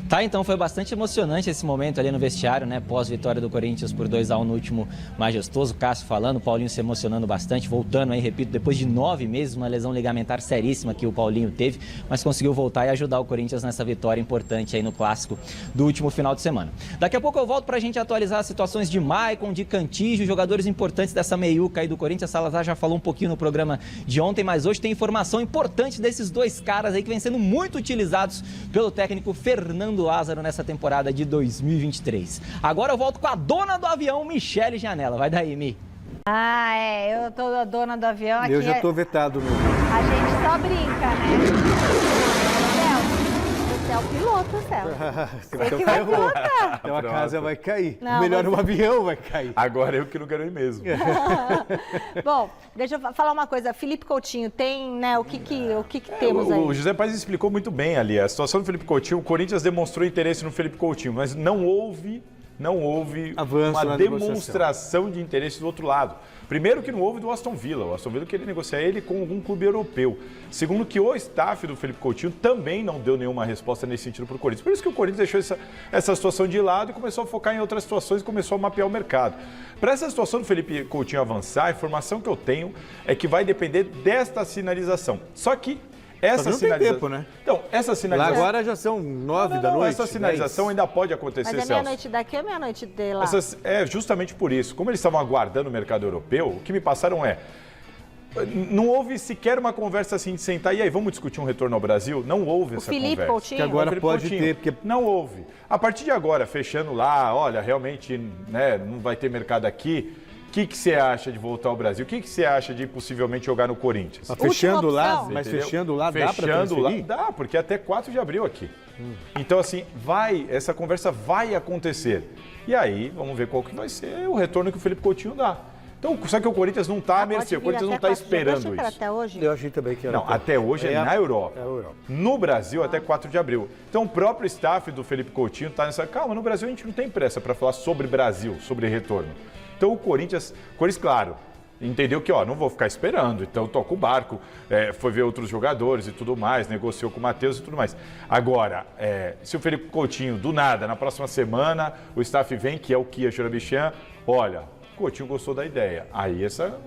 Tá, então foi bastante emocionante esse momento ali no vestiário, né? Pós-vitória do Corinthians por 2-1 no último majestoso. Cássio falando, o Paulinho se emocionando bastante, voltando aí, repito, depois de 9 meses, uma lesão ligamentar seríssima que o Paulinho teve, mas conseguiu voltar e ajudar o Corinthians nessa vitória importante aí no clássico do último final de semana. Daqui a pouco eu volto pra gente atualizar as situações de Maicon, de Cantígio, jogadores importantes dessa meiuca aí do Corinthians. Salazar já falou um pouquinho no programa de ontem, mas hoje tem informação importante desses dois caras aí que vem sendo muito utilizados pelo técnico Fernando Lázaro nessa temporada de 2023. Agora eu volto com a dona do avião, Michele Janela. Vai daí, Mi. Ah, eu tô a dona do avião aqui. Eu já tô vetado no... A gente só brinca, né? Você é o piloto, Celso. Você que vai pilotar. Então a casa vai cair. Não, melhor mas... o avião vai cair. Agora eu que não quero ir mesmo. Bom, deixa eu falar uma coisa. Felipe Coutinho, tem, né, o que temos aí? O José Paes explicou muito bem ali. A situação do Felipe Coutinho, o Corinthians demonstrou interesse no Felipe Coutinho, mas não houve avanço uma demonstração de interesse do outro lado. Primeiro que não houve do Aston Villa. O Aston Villa queria negociar ele com algum clube europeu. Segundo que o staff do Felipe Coutinho também não deu nenhuma resposta nesse sentido para o Corinthians. Por isso que o Corinthians deixou essa situação de lado e começou a focar em outras situações e começou a mapear o mercado. Para essa situação do Felipe Coutinho avançar, a informação que eu tenho é que vai depender desta sinalização. Só que essa sinalização... tem tempo, né? Então, essa sinalização... Lá agora já são 9 da noite. Essa sinalização 10. Ainda pode acontecer, Mas é Celso. meia-noite daqui ou meia-noite de lá? É justamente por isso. Como eles estavam aguardando o mercado europeu, o que me passaram é... Não houve sequer uma conversa assim de sentar, e aí, vamos discutir um retorno ao Brasil? Não houve essa Felipe conversa. Coutinho. Que agora Felipe pode Coutinho. ter, porque... Não houve. A partir de agora, fechando lá, olha, realmente, né, não vai ter mercado aqui, o que você acha de voltar ao Brasil? O que você acha de possivelmente jogar no Corinthians? Mas fechando lá, opção. mas Entendeu? fechando lá, dá para Fechando lá, transferir? dá, porque até 4 de abril aqui. Então, assim, essa conversa vai acontecer. E aí, vamos ver qual que vai ser o retorno que o Felipe Coutinho dá. Então, só que o Corinthians não está à mercê, o Corinthians não está esperando isso. Até hoje? Eu achei também que era. Não, até hoje é na Europa. É a Europa. No Brasil, até 4 de abril. Então, o próprio staff do Felipe Coutinho está nessa... Calma, no Brasil a gente não tem pressa para falar sobre Brasil, sobre retorno. Então, o Corinthians, claro, entendeu que, não vou ficar esperando, então toca o barco, foi ver outros jogadores e tudo mais, negociou com o Matheus e tudo mais. Agora, se o Felipe Coutinho, do nada, na próxima semana, o staff vem, que é o Kia Jurabichan, olha... O Coutinho gostou da ideia. Aí essa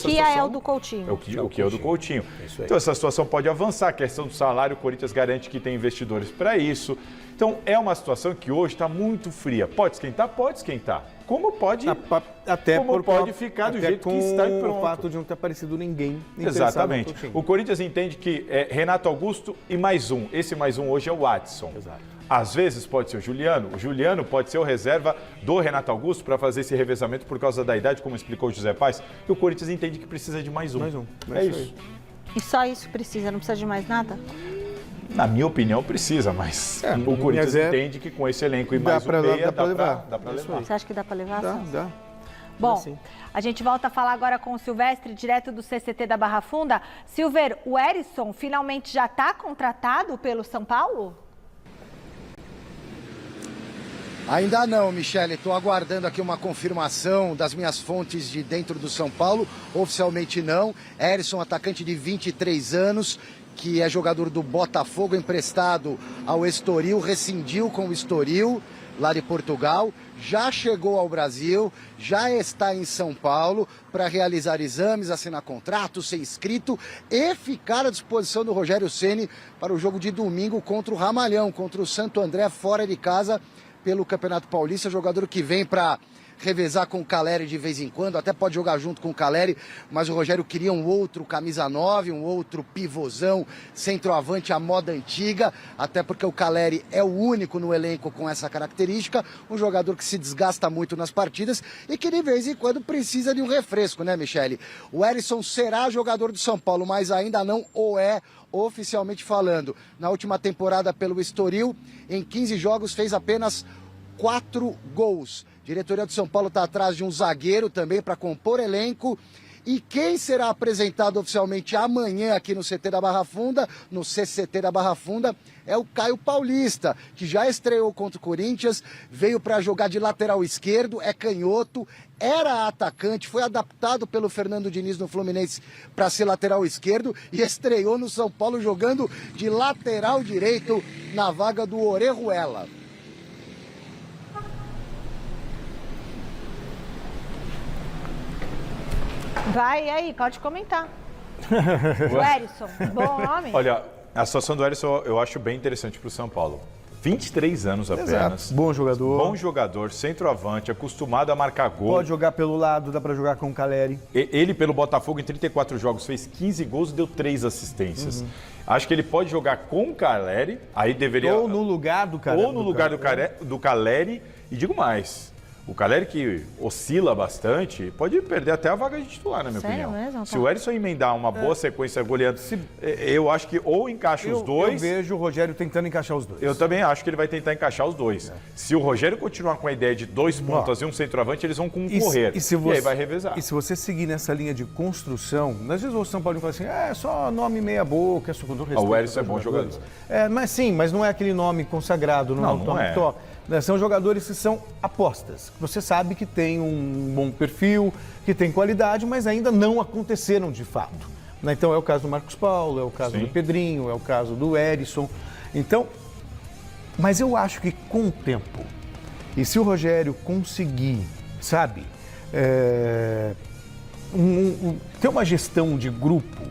Kia é o do Coutinho. O Kia é o do Coutinho. Então essa situação pode avançar. A questão do salário, o Corinthians garante que tem investidores para isso. Então é uma situação que hoje está muito fria. Pode esquentar? Pode esquentar. Como pode, pode ficar do jeito que está e pronto. O fato de não ter aparecido ninguém. Exatamente. O Corinthians entende que é Renato Augusto e mais um. Esse mais um hoje é o Watson. Exato. Às vezes pode ser o Juliano. O Juliano pode ser o reserva do Renato Augusto para fazer esse revezamento por causa da idade, como explicou o José Paes. E o Corinthians entende que precisa de mais um. É isso. E só isso precisa, não precisa de mais nada? Na minha opinião, precisa, mas o Corinthians entende que com esse elenco e mais um meia, dá para levar. Você acha que dá para levar? Dá. Bom, a gente volta a falar agora com o Silvestre, direto do CCT da Barra Funda. Silver, o Herisson finalmente já está contratado pelo São Paulo? Ainda não, Michele. Estou aguardando aqui uma confirmação das minhas fontes de dentro do São Paulo. Oficialmente não. Herisson, atacante de 23 anos, que é jogador do Botafogo, emprestado ao Estoril, rescindiu com o Estoril, lá de Portugal. Já chegou ao Brasil, já está em São Paulo para realizar exames, assinar contrato, ser inscrito e ficar à disposição do Rogério Ceni para o jogo de domingo contra o Ramalhão, contra o Santo André, fora de casa, pelo Campeonato Paulista. Jogador que vem para revezar com o Caleri de vez em quando, até pode jogar junto com o Caleri, mas o Rogério queria um outro camisa 9, um outro pivôzão, centroavante à moda antiga, até porque o Caleri é o único no elenco com essa característica, um jogador que se desgasta muito nas partidas e que de vez em quando precisa de um refresco, né, Michele? O Herisson será jogador do São Paulo, mas ainda não o é, oficialmente falando. Na última temporada pelo Estoril, em 15 jogos fez apenas 4 gols. A diretoria do São Paulo está atrás de um zagueiro também para compor elenco. E quem será apresentado oficialmente amanhã aqui no CT da Barra Funda, no CCT da Barra Funda, é o Caio Paulista, que já estreou contra o Corinthians, veio para jogar de lateral esquerdo, é canhoto, era atacante, foi adaptado pelo Fernando Diniz no Fluminense para ser lateral esquerdo e estreou no São Paulo jogando de lateral direito na vaga do Orejuela. Vai, e aí, pode comentar. O Herisson, bom nome? Olha, a situação do Herisson eu acho bem interessante para o São Paulo. 23 anos apenas. Exato. Bom jogador. Bom jogador, centroavante, acostumado a marcar gol. Pode jogar pelo lado, dá para jogar com o Caleri. Ele, pelo Botafogo, em 34 jogos, fez 15 gols e deu 3 assistências. Acho que ele pode jogar com o Caleri, aí deveria... Ou no lugar do Caleri. Ou no lugar do Caleri, e digo mais... O Caleri, que oscila bastante, pode perder até a vaga de titular, na minha opinião. Mesmo? Se o Herisson emendar uma boa sequência goleando, eu acho que ou encaixa os dois... Eu vejo o Rogério tentando encaixar os dois. Eu também acho que ele vai tentar encaixar os dois. Se o Rogério continuar com a ideia de 2 pontas e um centroavante, eles vão concorrer. E aí vai revezar. E se você seguir nessa linha de construção, às vezes o São Paulo fala assim, é só nome meia boca, é só com todo respeito. O Herisson é bom jogador. Mas não é aquele nome consagrado, não é. Top. São jogadores que são apostas. Você sabe que tem um bom perfil, que tem qualidade, mas ainda não aconteceram de fato. Então é o caso do Marcos Paulo, é o caso do Pedrinho, é o caso do Herisson. Então, mas eu acho que com o tempo, e se o Rogério conseguir, sabe, ter uma gestão de grupo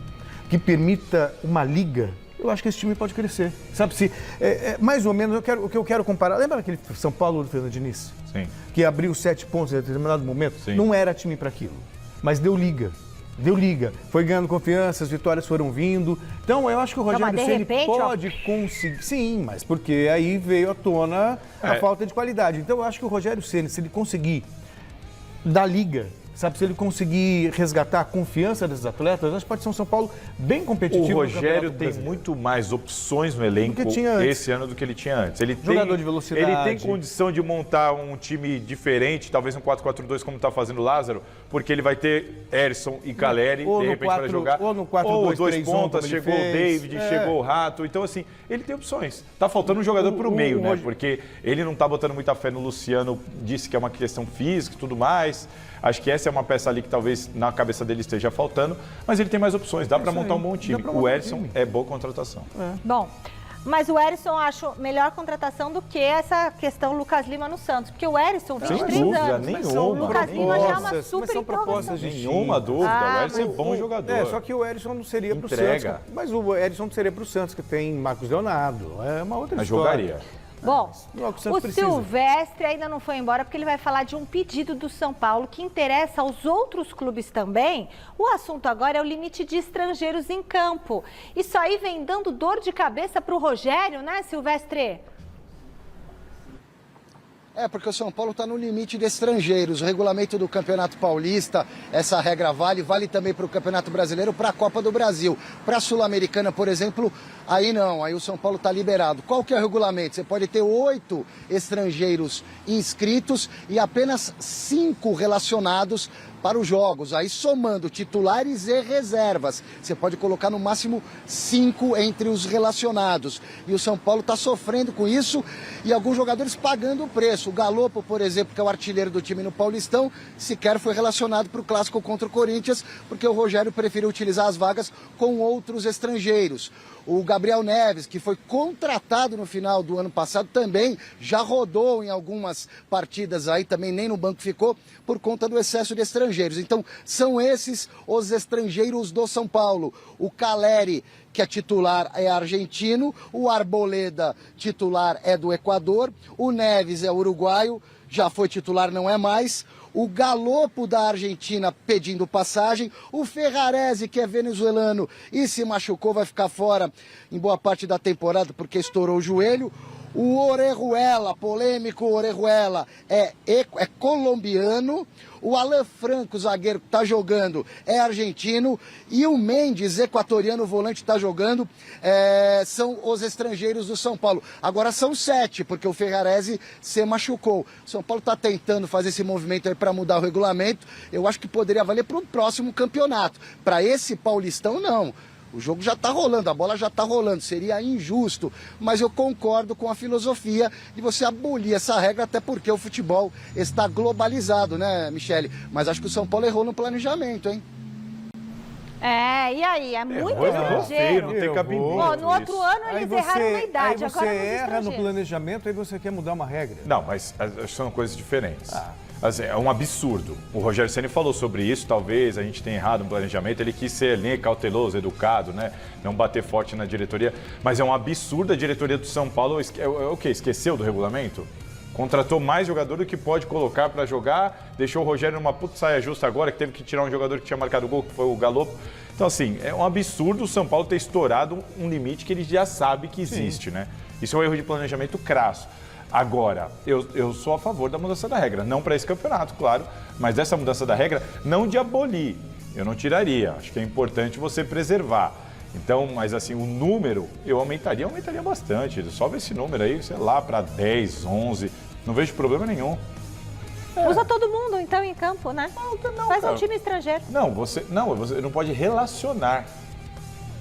que permita uma liga, eu acho que esse time pode crescer. Sabe, se mais ou menos, o que eu quero comparar, lembra aquele São Paulo do Fernando Diniz? Sim. Que abriu 7 pontos em determinado momento? Sim. Não era time para aquilo, mas deu liga. Deu liga, foi ganhando confiança, as vitórias foram vindo. Então, eu acho que o Rogério de Ceni repente, pode conseguir. Sim, mas porque aí veio à tona a falta de qualidade. Então, eu acho que o Rogério Ceni, se ele conseguir dar liga, sabe, se ele conseguir resgatar a confiança desses atletas, acho que pode ser um São Paulo bem competitivo. O Rogério tem muito mais opções no elenco esse ano do que ele tinha antes. Ele Jogador de velocidade. Ele tem condição de montar um time diferente, talvez um 4-4-2 como está fazendo o Lázaro, porque ele vai ter Erson e Caleri, de repente, para jogar. Ou no 4-2-3-1, ou dois pontas, chegou o David, chegou o Rato. Então, assim, ele tem opções. Tá faltando um jogador para o meio, né? Porque ele não tá botando muita fé no Luciano, disse que é uma questão física e tudo mais. Acho que essa é uma peça ali que talvez na cabeça dele esteja faltando, mas ele tem mais opções, dá para montar um bom time. O Erson é boa contratação. Bom, mas o Erisson eu acho melhor contratação do que essa questão Lucas Lima no Santos, porque o Erisson, 23 anos, nenhuma. o Lucas Lima já é uma Mas super são propostas introdução. de Nenhuma dúvida, o Erson é bom jogador. Só que o Erisson não seria para o Entrega. Santos. Mas o Erisson não seria para o Santos, que tem Marcos Leonardo. É uma outra Mas história. jogaria. Bom, Não é o que o Santos o precisa. Silvestre ainda não foi embora porque ele vai falar de um pedido do São Paulo que interessa aos outros clubes também. O assunto agora é o limite de estrangeiros em campo. Isso aí vem dando dor de cabeça para o Rogério, né, Silvestre? Porque o São Paulo está no limite de estrangeiros. O regulamento do Campeonato Paulista, essa regra vale também para o Campeonato Brasileiro, para a Copa do Brasil. Para a Sul-Americana, por exemplo, aí não, aí o São Paulo está liberado. Qual que é o regulamento? Você pode ter 8 estrangeiros inscritos e apenas 5 relacionados para os jogos, aí somando titulares e reservas. Você pode colocar no máximo 5 entre os relacionados. E o São Paulo está sofrendo com isso e alguns jogadores pagando o preço. O Galopo, por exemplo, que é o artilheiro do time no Paulistão, sequer foi relacionado para o clássico contra o Corinthians, porque o Rogério preferiu utilizar as vagas com outros estrangeiros. O Gabriel Neves, que foi contratado no final do ano passado, também já rodou em algumas partidas aí, também nem no banco ficou, por conta do excesso de estrangeiros. Então, são esses os estrangeiros do São Paulo. O Caleri, que é titular, é argentino. O Arboleda, titular, é do Equador. O Neves é uruguaio, já foi titular, não é mais. O Galopo da Argentina pedindo passagem, o Ferrarese, que é venezuelano e se machucou, vai ficar fora em boa parte da temporada porque estourou o joelho. O Orejuela, polêmico Orejuela, é colombiano. O Alan Franco, zagueiro que está jogando, é argentino. E o Mendes, equatoriano, volante, está jogando. São os estrangeiros do São Paulo. Agora são 7, porque o Ferrarese se machucou. O São Paulo está tentando fazer esse movimento aí para mudar o regulamento. Eu acho que poderia valer para o próximo campeonato. Para esse Paulistão, não. O jogo já está rolando, a bola já está rolando, seria injusto, mas eu concordo com a filosofia de você abolir essa regra, até porque o futebol está globalizado, né, Michele? Mas acho que o São Paulo errou no planejamento, hein? E aí? É muito estrangeiro. Não tem cabimento. Pô, no outro ano eles erraram na idade, aí você agora nos erra no estrangeiros. planejamento, aí você quer mudar uma regra. Não, mas são coisas diferentes. Assim, é um absurdo. O Rogério Ceni falou sobre isso, talvez a gente tenha errado no planejamento, ele quis ser nem cauteloso, educado, né? Não bater forte na diretoria, mas é um absurdo a diretoria do São Paulo, o quê? Esqueceu do regulamento? Contratou mais jogador do que pode colocar para jogar, deixou o Rogério numa puta saia justa agora, que teve que tirar um jogador que tinha marcado o gol, que foi o Galopo. Então, assim, é um absurdo o São Paulo ter estourado um limite que ele já sabe que existe, né? Isso é um erro de planejamento crasso. Agora, eu sou a favor da mudança da regra, não para esse campeonato, claro, mas dessa mudança da regra, não de abolir, eu não tiraria, acho que é importante você preservar. Então, mas assim, o número eu aumentaria bastante, sobe esse número aí, sei lá, para 10, 11, não vejo problema nenhum. Usa todo mundo, então, em campo, né? Não, Faz cara. um time estrangeiro. Você não pode relacionar.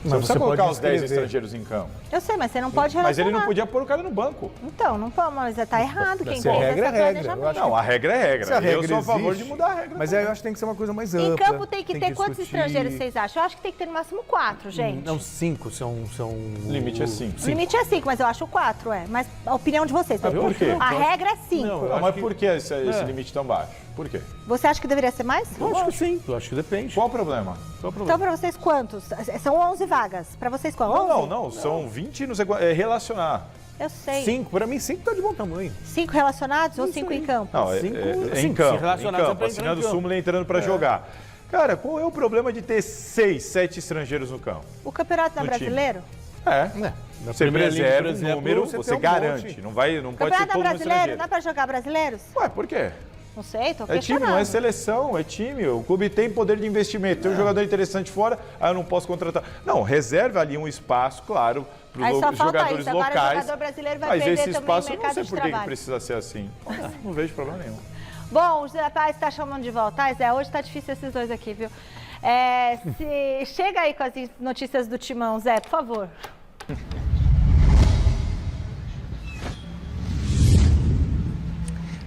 Você Mas não precisa você colocar pode os 10 escrever. estrangeiros em campo. Eu sei, mas você não pode relacionar. Mas ele não podia pôr o cara no banco. Então, não pode, mas tá errado quem Se a fez regra essa é regra. planejamento. Eu acho Não, a regra é regra. Se a regra Eu sou a favor existe, de mudar a regra. Mas aí eu acho que tem que ser uma coisa mais ampla. Em campo tem que ter quantos discutir. estrangeiros vocês acham? Eu acho que tem que ter no máximo 4, gente. Não, 5 são... O limite é 5. O limite é 5, mas eu acho 4, Mas a opinião de vocês. por quê? A regra é 5. Não, Mas por que esse limite tão baixo? Por quê? Você acha que deveria ser mais? Eu acho que sim, eu acho que depende. Qual o problema? Então, pra vocês, quantos? São 11 vagas. Pra vocês, quantos? 11? Não. São 20 nos relacionar. Eu sei. 5, pra mim 5 tá de bom tamanho. 5 relacionados ou 5 em campo? Não, Cinco, em sim, campo. se relacionados é pra entrar Assinando em campo. súmula e entrando para jogar. Cara, qual é o problema de ter 6, 7 estrangeiros no campo? O campeonato não é No time. brasileiro? Na Você primeira linha, preserva por o exemplo, número, você você tem um garante. monte. Não pode ser Campeonato todo mundo brasileiro, estrangeiro. dá pra jogar brasileiros? Ué, por quê? Não sei, tô É time, questionando. não é seleção, é time. O clube tem poder de investimento. Tem um jogador interessante fora, eu não posso contratar. Não, reserva ali um espaço, claro, para Aí os só falta jogadores isso. Agora o locais. jogador brasileiro vai Mas perder esse também espaço, o eu não mercado sei de por que trabalho. precisa ser assim. Não vejo problema nenhum. Bom, o Zé Paz está chamando de volta. Zé, hoje tá difícil esses dois aqui, viu? Chega aí com as notícias do Timão, Zé, por favor.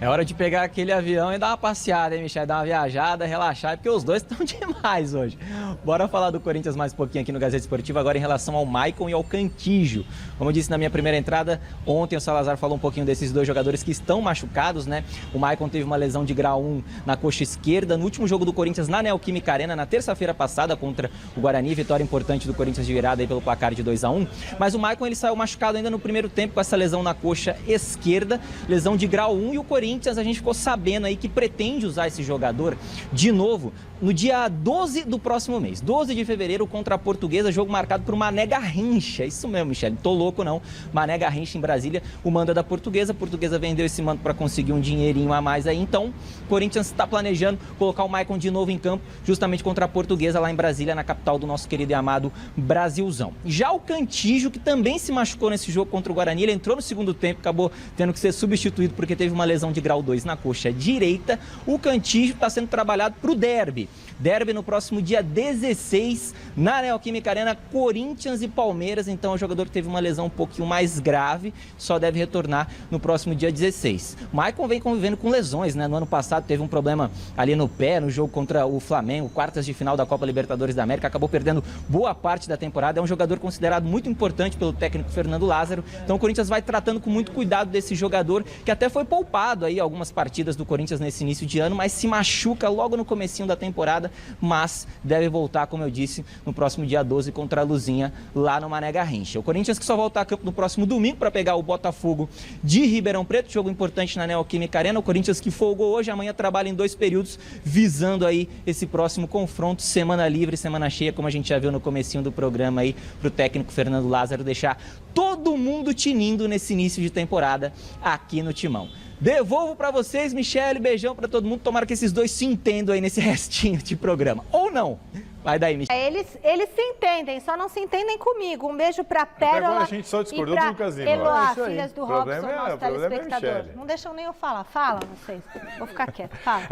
É hora de pegar aquele avião e dar uma passeada, hein, Michel? Dar uma viajada, relaxar, porque os dois estão demais hoje. Bora falar do Corinthians mais um pouquinho aqui no Gazeta Esportiva, agora em relação ao Maicon e ao Cantígio. Como eu disse na minha primeira entrada, ontem o Salazar falou um pouquinho desses dois jogadores que estão machucados, né? O Maicon teve uma lesão de grau 1 na coxa esquerda no último jogo do Corinthians na Neoquímica Arena, na terça-feira passada, contra o Guarani, vitória importante do Corinthians de virada aí pelo placar de 2-1. Mas o Maicon, ele saiu machucado ainda no primeiro tempo com essa lesão na coxa esquerda, lesão de grau 1, e o Corinthians, a gente ficou sabendo aí que pretende usar esse jogador de novo no dia 12 do próximo mês, 12 de fevereiro, contra a Portuguesa, jogo marcado por Mané Garrincha. Isso mesmo, Michele, tô louco não. Mané Garrincha em Brasília, o mando é da Portuguesa. A Portuguesa vendeu esse mando para conseguir um dinheirinho a mais aí. Então, o Corinthians está planejando colocar o Maicon de novo em campo, justamente contra a Portuguesa lá em Brasília, na capital do nosso querido e amado Brasilzão. Já o Cantígio, que também se machucou nesse jogo contra o Guarani, ele entrou no segundo tempo, acabou tendo que ser substituído porque teve uma lesão de grau 2 na coxa direita. O Cantígio está sendo trabalhado para o derby. Derby no próximo dia 16, na Neoquímica Arena, Corinthians e Palmeiras. Então, o jogador que teve uma lesão um pouquinho mais grave, só deve retornar no próximo dia 16. O Maicon vem convivendo com lesões, né? No ano passado teve um problema ali no pé, no jogo contra o Flamengo, quartas de final da Copa Libertadores da América, acabou perdendo boa parte da temporada. É um jogador considerado muito importante pelo técnico Fernando Lázaro. Então, o Corinthians vai tratando com muito cuidado desse jogador, que até foi poupado aí algumas partidas do Corinthians nesse início de ano, mas se machuca logo no comecinho da temporada, mas deve voltar, como eu disse, no próximo dia 12 contra a Luzinha, lá no Mané Garrincha. O Corinthians que só volta a campo no próximo domingo para pegar o Botafogo de Ribeirão Preto, jogo importante na Neoquímica Arena. O Corinthians que folgou hoje, amanhã trabalha em 2 períodos, visando aí esse próximo confronto, semana livre, semana cheia, como a gente já viu no comecinho do programa aí, para o técnico Fernando Lázaro deixar todo mundo tinindo nesse início de temporada aqui no Timão. Devolvo para vocês, Michele, beijão para todo mundo. Tomara que esses dois se entendam aí nesse restinho de programa. Ou não. Vai daí, Michele. Eles se entendem, só não se entendem comigo. Um beijo pra Pérola. Agora a gente só discordou e pra do Lucas Lima. Eloá, Isso aí. filhas do O Robson, problema é- nosso o problema é telespectador. Michele. Não deixam nem eu falar. Fala, vocês. Vou ficar quieta. Fala.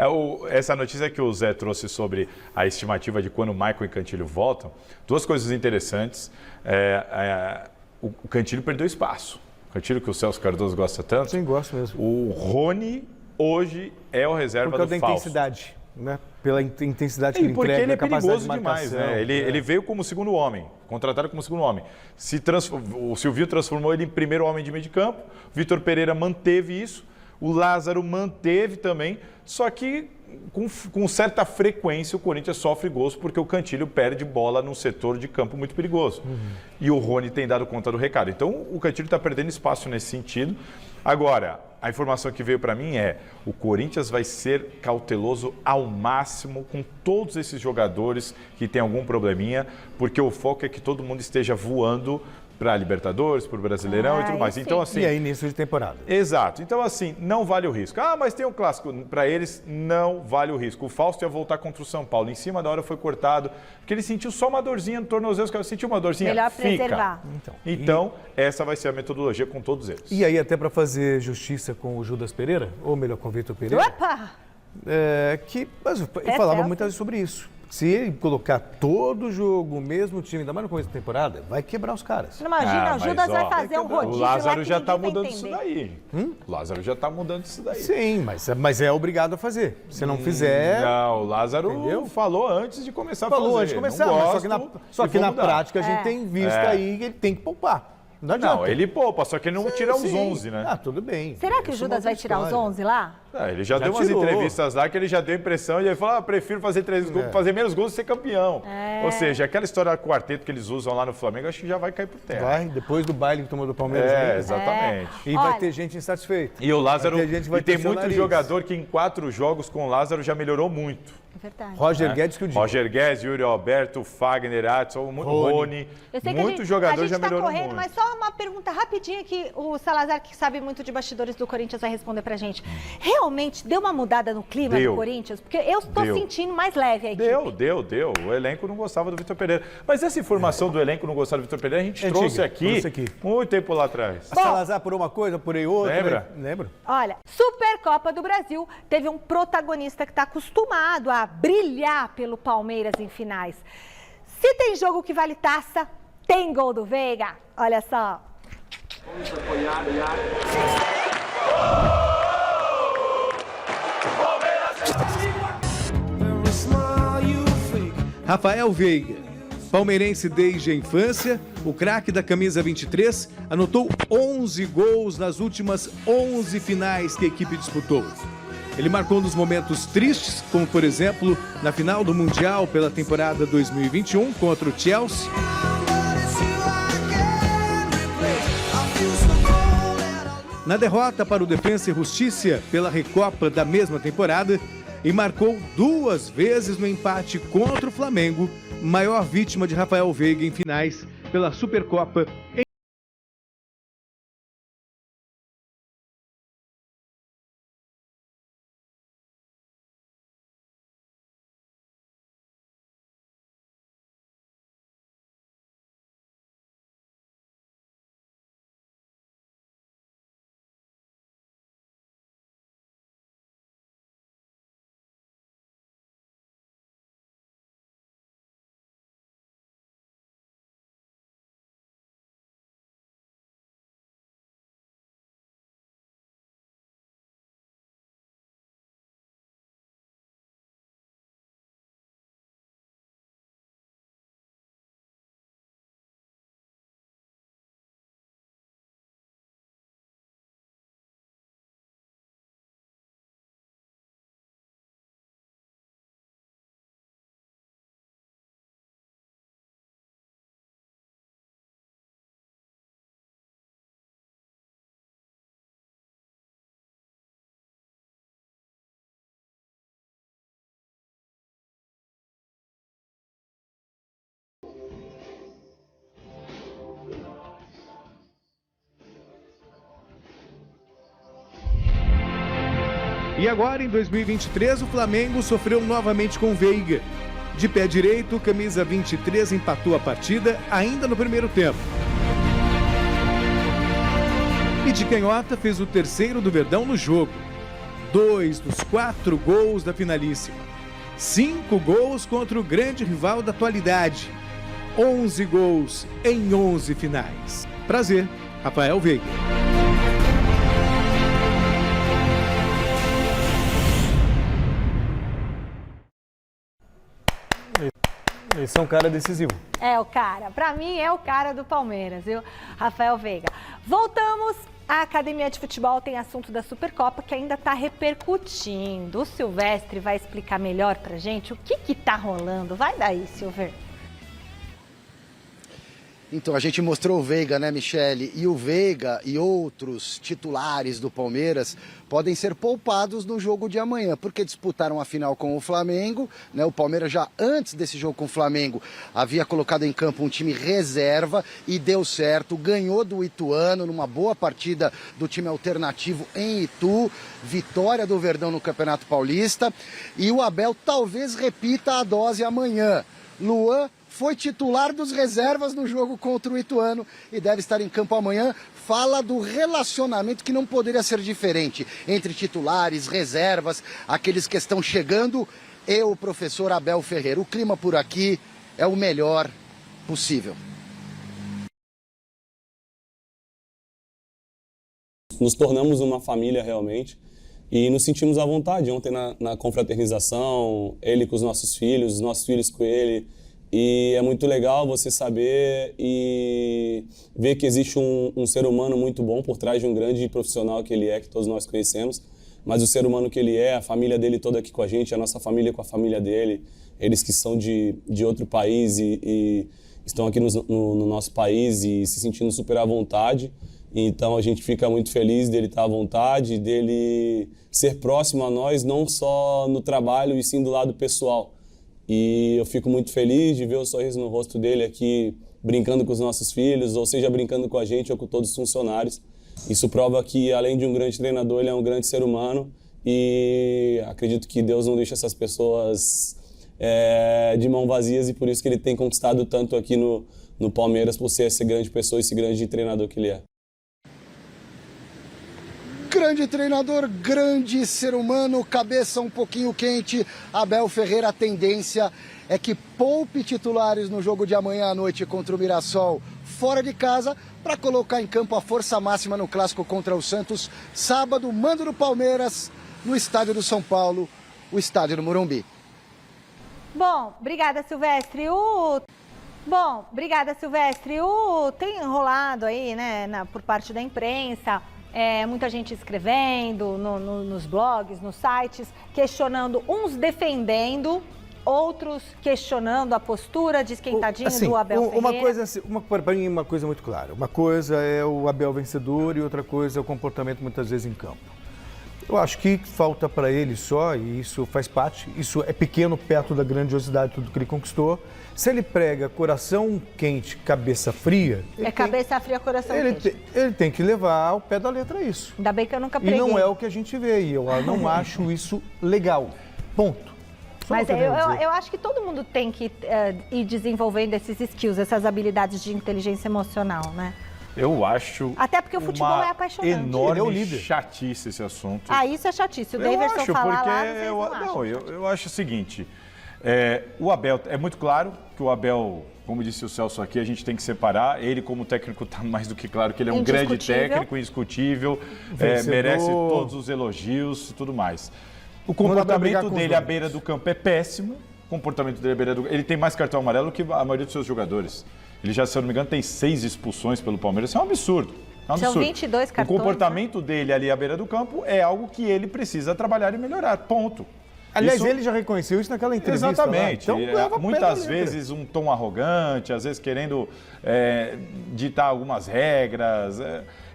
Essa notícia que o Zé trouxe sobre a estimativa de quando o Maicon e Cantilho voltam, 2 coisas interessantes. O Cantilho perdeu espaço. O Cantilho que o Celso Cardoso gosta tanto. Sim, gosto mesmo. O Rony hoje é o reserva Por causa do da Fausto. intensidade, né? Pela intensidade que ele Porque entrega, ele é a capacidade perigoso de demais, marcação. né? Ele veio como segundo homem, contratado como segundo homem. O Silvio transformou ele em primeiro homem de meio de campo, o Vitor Pereira manteve isso, o Lázaro manteve também, só que com certa frequência o Corinthians sofre gols porque o Cantilho perde bola num setor de campo muito perigoso. E o Rony tem dado conta do recado. Então o Cantilho está perdendo espaço nesse sentido. Agora, a informação que veio para mim é: o Corinthians vai ser cauteloso ao máximo com todos esses jogadores que têm algum probleminha, porque o foco é que todo mundo esteja voando para a Libertadores, para o Brasileirão e tudo mais. Então, assim, E aí, início de temporada. exato. Então, assim, não vale o risco. Ah, mas tem um clássico. Para eles, não vale o risco. O Fausto ia voltar contra o São Paulo. Em cima da hora foi cortado, porque ele sentiu só uma dorzinha no tornozelo. Os caras sentiu uma dorzinha. Melhor Fica. preservar. Então, essa vai ser a metodologia com todos eles. E aí, até para fazer justiça com o Judas Pereira, ou melhor, com o Vitor Pereira, Opa! mas ele falava muitas vezes sobre isso. Se ele colocar todo o jogo, o mesmo time, ainda mais no começo da temporada, vai quebrar os caras. Não imagina, mas, o Judas vai ó, fazer um rodízio O lá Lázaro que já está ninguém vai mudando isso entender. daí. O Lázaro já está mudando isso daí. Sim, mas é obrigado a fazer. Se não fizer... Não, o Lázaro Entendeu? falou antes de começar a fazer. Falou antes de começar, Não mas gosto, só que e vou na mudar. prática a gente tem visto aí que ele tem que poupar. Não adianta. Não, ele poupa, só que ele não tira os Sim. 11, né? Ah, tudo bem. Será que o Isso é Judas uma vai outra tirar os história. 11 lá? Ele já deu umas entrevistas lá que ele já deu a impressão e ele falou, prefiro fazer 3 gols, fazer menos gols e ser campeão. Ou seja, aquela história do quarteto que eles usam lá no Flamengo, acho que já vai cair por terra. Vai, depois do baile que tomou do Palmeiras. Exatamente. E vai ter gente insatisfeita. E o Lázaro, tem muito nariz. jogador que em 4 jogos com o Lázaro já melhorou muito. Verdade. Roger Guedes que o diga. Roger Guedes, Yuri Alberto, Fagner, Adson, Rony. Muito jogador já melhorou muito. Mas só uma pergunta rapidinha que o Salazar, que sabe muito de bastidores do Corinthians, vai responder pra gente. Realmente deu uma mudada no clima do Corinthians? Porque eu estou sentindo mais leve a equipe. Deu. O elenco não gostava do Vitor Pereira. Mas essa informação do elenco não gostar do Vitor Pereira, a gente trouxe aqui muito tempo lá atrás. A Salazar por uma coisa, porém outra. Lembra? Olha, Supercopa do Brasil teve um protagonista que está acostumado a brilhar pelo Palmeiras em finais. Se tem jogo que vale taça, tem gol do Veiga. Olha só. Rafael Veiga, palmeirense desde a infância, o craque da camisa 23, anotou 11 gols nas últimas 11 finais que a equipe disputou. Ele marcou nos momentos tristes, como por exemplo na final do Mundial pela temporada 2021 contra o Chelsea. Na derrota para o Defensa e Justiça pela Recopa da mesma temporada, e marcou 2 vezes no empate contra o Flamengo, maior vítima de Rafael Veiga em finais pela Supercopa. E agora, em 2023, o Flamengo sofreu novamente com Veiga. De pé direito, camisa 23 empatou a partida ainda no primeiro tempo. E de canhota fez o terceiro do Verdão no jogo. 2 dos 4 gols da finalíssima. 5 gols contra o grande rival da atualidade. 11 gols em 11 finais. Prazer, Rafael Veiga. Esse é um cara decisivo. É o cara. Pra mim, é o cara do Palmeiras, viu? Rafael Veiga. Voltamos. A Academia de Futebol tem assunto da Supercopa que ainda está repercutindo. O Silvestre vai explicar melhor pra gente o que tá rolando. Vai daí, Silver. Então, a gente mostrou o Veiga, né, Michele? E o Veiga e outros titulares do Palmeiras podem ser poupados no jogo de amanhã, porque disputaram a final com o Flamengo, né? O Palmeiras já antes desse jogo com o Flamengo havia colocado em campo um time reserva e deu certo, ganhou do Ituano numa boa partida do time alternativo em Itu, vitória do Verdão no Campeonato Paulista, e o Abel talvez repita a dose amanhã. Luan foi titular dos reservas no jogo contra o Ituano e deve estar em campo amanhã. Fala do relacionamento que não poderia ser diferente entre titulares, reservas, aqueles que estão chegando e o professor Abel Ferreira. O clima por aqui é o melhor possível. Nos tornamos uma família realmente e nos sentimos à vontade. Ontem na confraternização, ele com os nossos filhos com ele. E é muito legal você saber e ver que existe um ser humano muito bom por trás de um grande profissional que ele é, que todos nós conhecemos. mas o ser humano que ele é, a família dele toda aqui com a gente, a nossa família com a família dele, eles que são de outro país e estão aqui no nosso país e se sentindo super à vontade. Então a gente fica muito feliz dele estar à vontade, dele ser próximo a nós, não só no trabalho e sim do lado pessoal. E eu fico muito feliz de ver o sorriso no rosto dele aqui, brincando com os nossos filhos, ou seja, brincando com a gente ou com todos os funcionários. Isso prova que, além de um grande treinador, ele é um grande ser humano e acredito que Deus não deixa essas pessoas de mão vazias e por isso que ele tem conquistado tanto aqui no Palmeiras, por ser essa grande pessoa, esse grande treinador que ele é. Grande treinador, grande ser humano, cabeça um pouquinho quente. Abel Ferreira, a tendência é que poupe titulares no jogo de amanhã à noite contra o Mirassol fora de casa para colocar em campo a força máxima no clássico contra o Santos. Sábado, mando do Palmeiras no estádio do São Paulo, o estádio do Morumbi. Bom, obrigada, Silvestre. Tem enrolado aí, né, por parte da imprensa. Muita gente escrevendo nos blogs, nos sites, questionando, uns defendendo, outros questionando a postura de esquentadinho do Abel Ferreira. Para mim, uma coisa muito clara. Uma coisa é o Abel vencedor e outra coisa é o comportamento muitas vezes em campo. Eu acho que falta para ele só, e isso faz parte, isso é pequeno perto da grandiosidade de tudo que ele conquistou. Se ele prega coração quente, cabeça fria... Cabeça fria, coração quente. Ele tem que levar ao pé da letra isso. Ainda bem que eu nunca preguei. E não é o que a gente vê, e eu não acho isso legal. Ponto. Mas eu acho que todo mundo tem que ir desenvolvendo esses skills, essas habilidades de inteligência emocional, né? Eu acho. Até porque o futebol é apaixonante. Enorme chatice esse assunto. Isso é chatice. O Daverson falar lá, eu acho o seguinte. O Abel, é muito claro que o Abel, como disse o Celso aqui, a gente tem que separar. Ele, como técnico, está mais do que claro que ele é um grande técnico, indiscutível, merece todos os elogios e tudo mais. O comportamento dele à beira do campo é péssimo. Ele tem mais cartão amarelo que a maioria dos seus jogadores. Ele já, se eu não me engano, tem 6 expulsões pelo Palmeiras. Isso é um absurdo. São 22 cartões. O comportamento dele ali à beira do campo é algo que ele precisa trabalhar e melhorar. Ponto. Aliás, ele já reconheceu isso naquela entrevista. Exatamente. Lá. Então, muitas vezes um tom arrogante, às vezes querendo ditar algumas regras.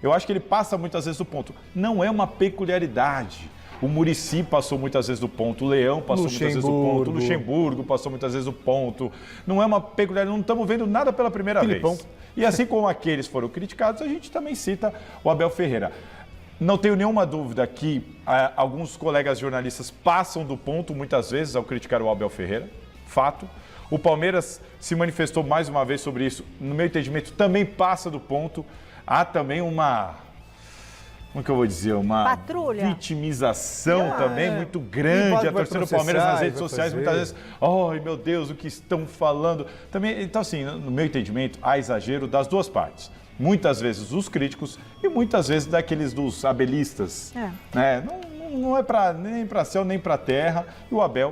Eu acho que ele passa muitas vezes do ponto. Não é uma peculiaridade. O Muricy passou muitas vezes do ponto, o Leão passou muitas vezes do ponto, o Luxemburgo passou muitas vezes do ponto. Não é uma peculiaridade, não estamos vendo nada pela primeira vez. E assim como aqueles foram criticados, a gente também cita o Abel Ferreira. Não tenho nenhuma dúvida que alguns colegas jornalistas passam do ponto muitas vezes ao criticar o Abel Ferreira, fato. O Palmeiras se manifestou mais uma vez sobre isso, no meu entendimento também passa do ponto. Há também como que eu vou dizer, vitimização também muito grande. A torcida do Palmeiras nas redes sociais muitas vezes, ai meu Deus, o que estão falando. Também, então assim, no meu entendimento, há exagero das duas partes. Muitas vezes dos críticos e muitas vezes daqueles dos abelistas. Né? Não é nem para céu nem para terra. E o Abel...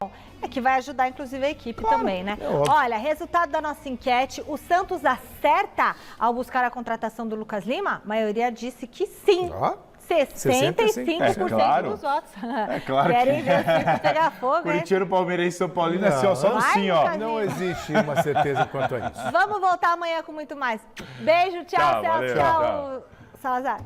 que vai ajudar, inclusive, a equipe também, né? Olha, resultado da nossa enquete, o Santos acerta ao buscar a contratação do Lucas Lima? A maioria disse que sim. 65% dos votos. Claro Querem ver o circo pegar fogo, Curitiano, Palmeirense, São Paulino, só no sim, Não existe uma certeza quanto a isso. Vamos voltar amanhã com muito mais. Beijo, tchau, Celso, tchau, Salazar.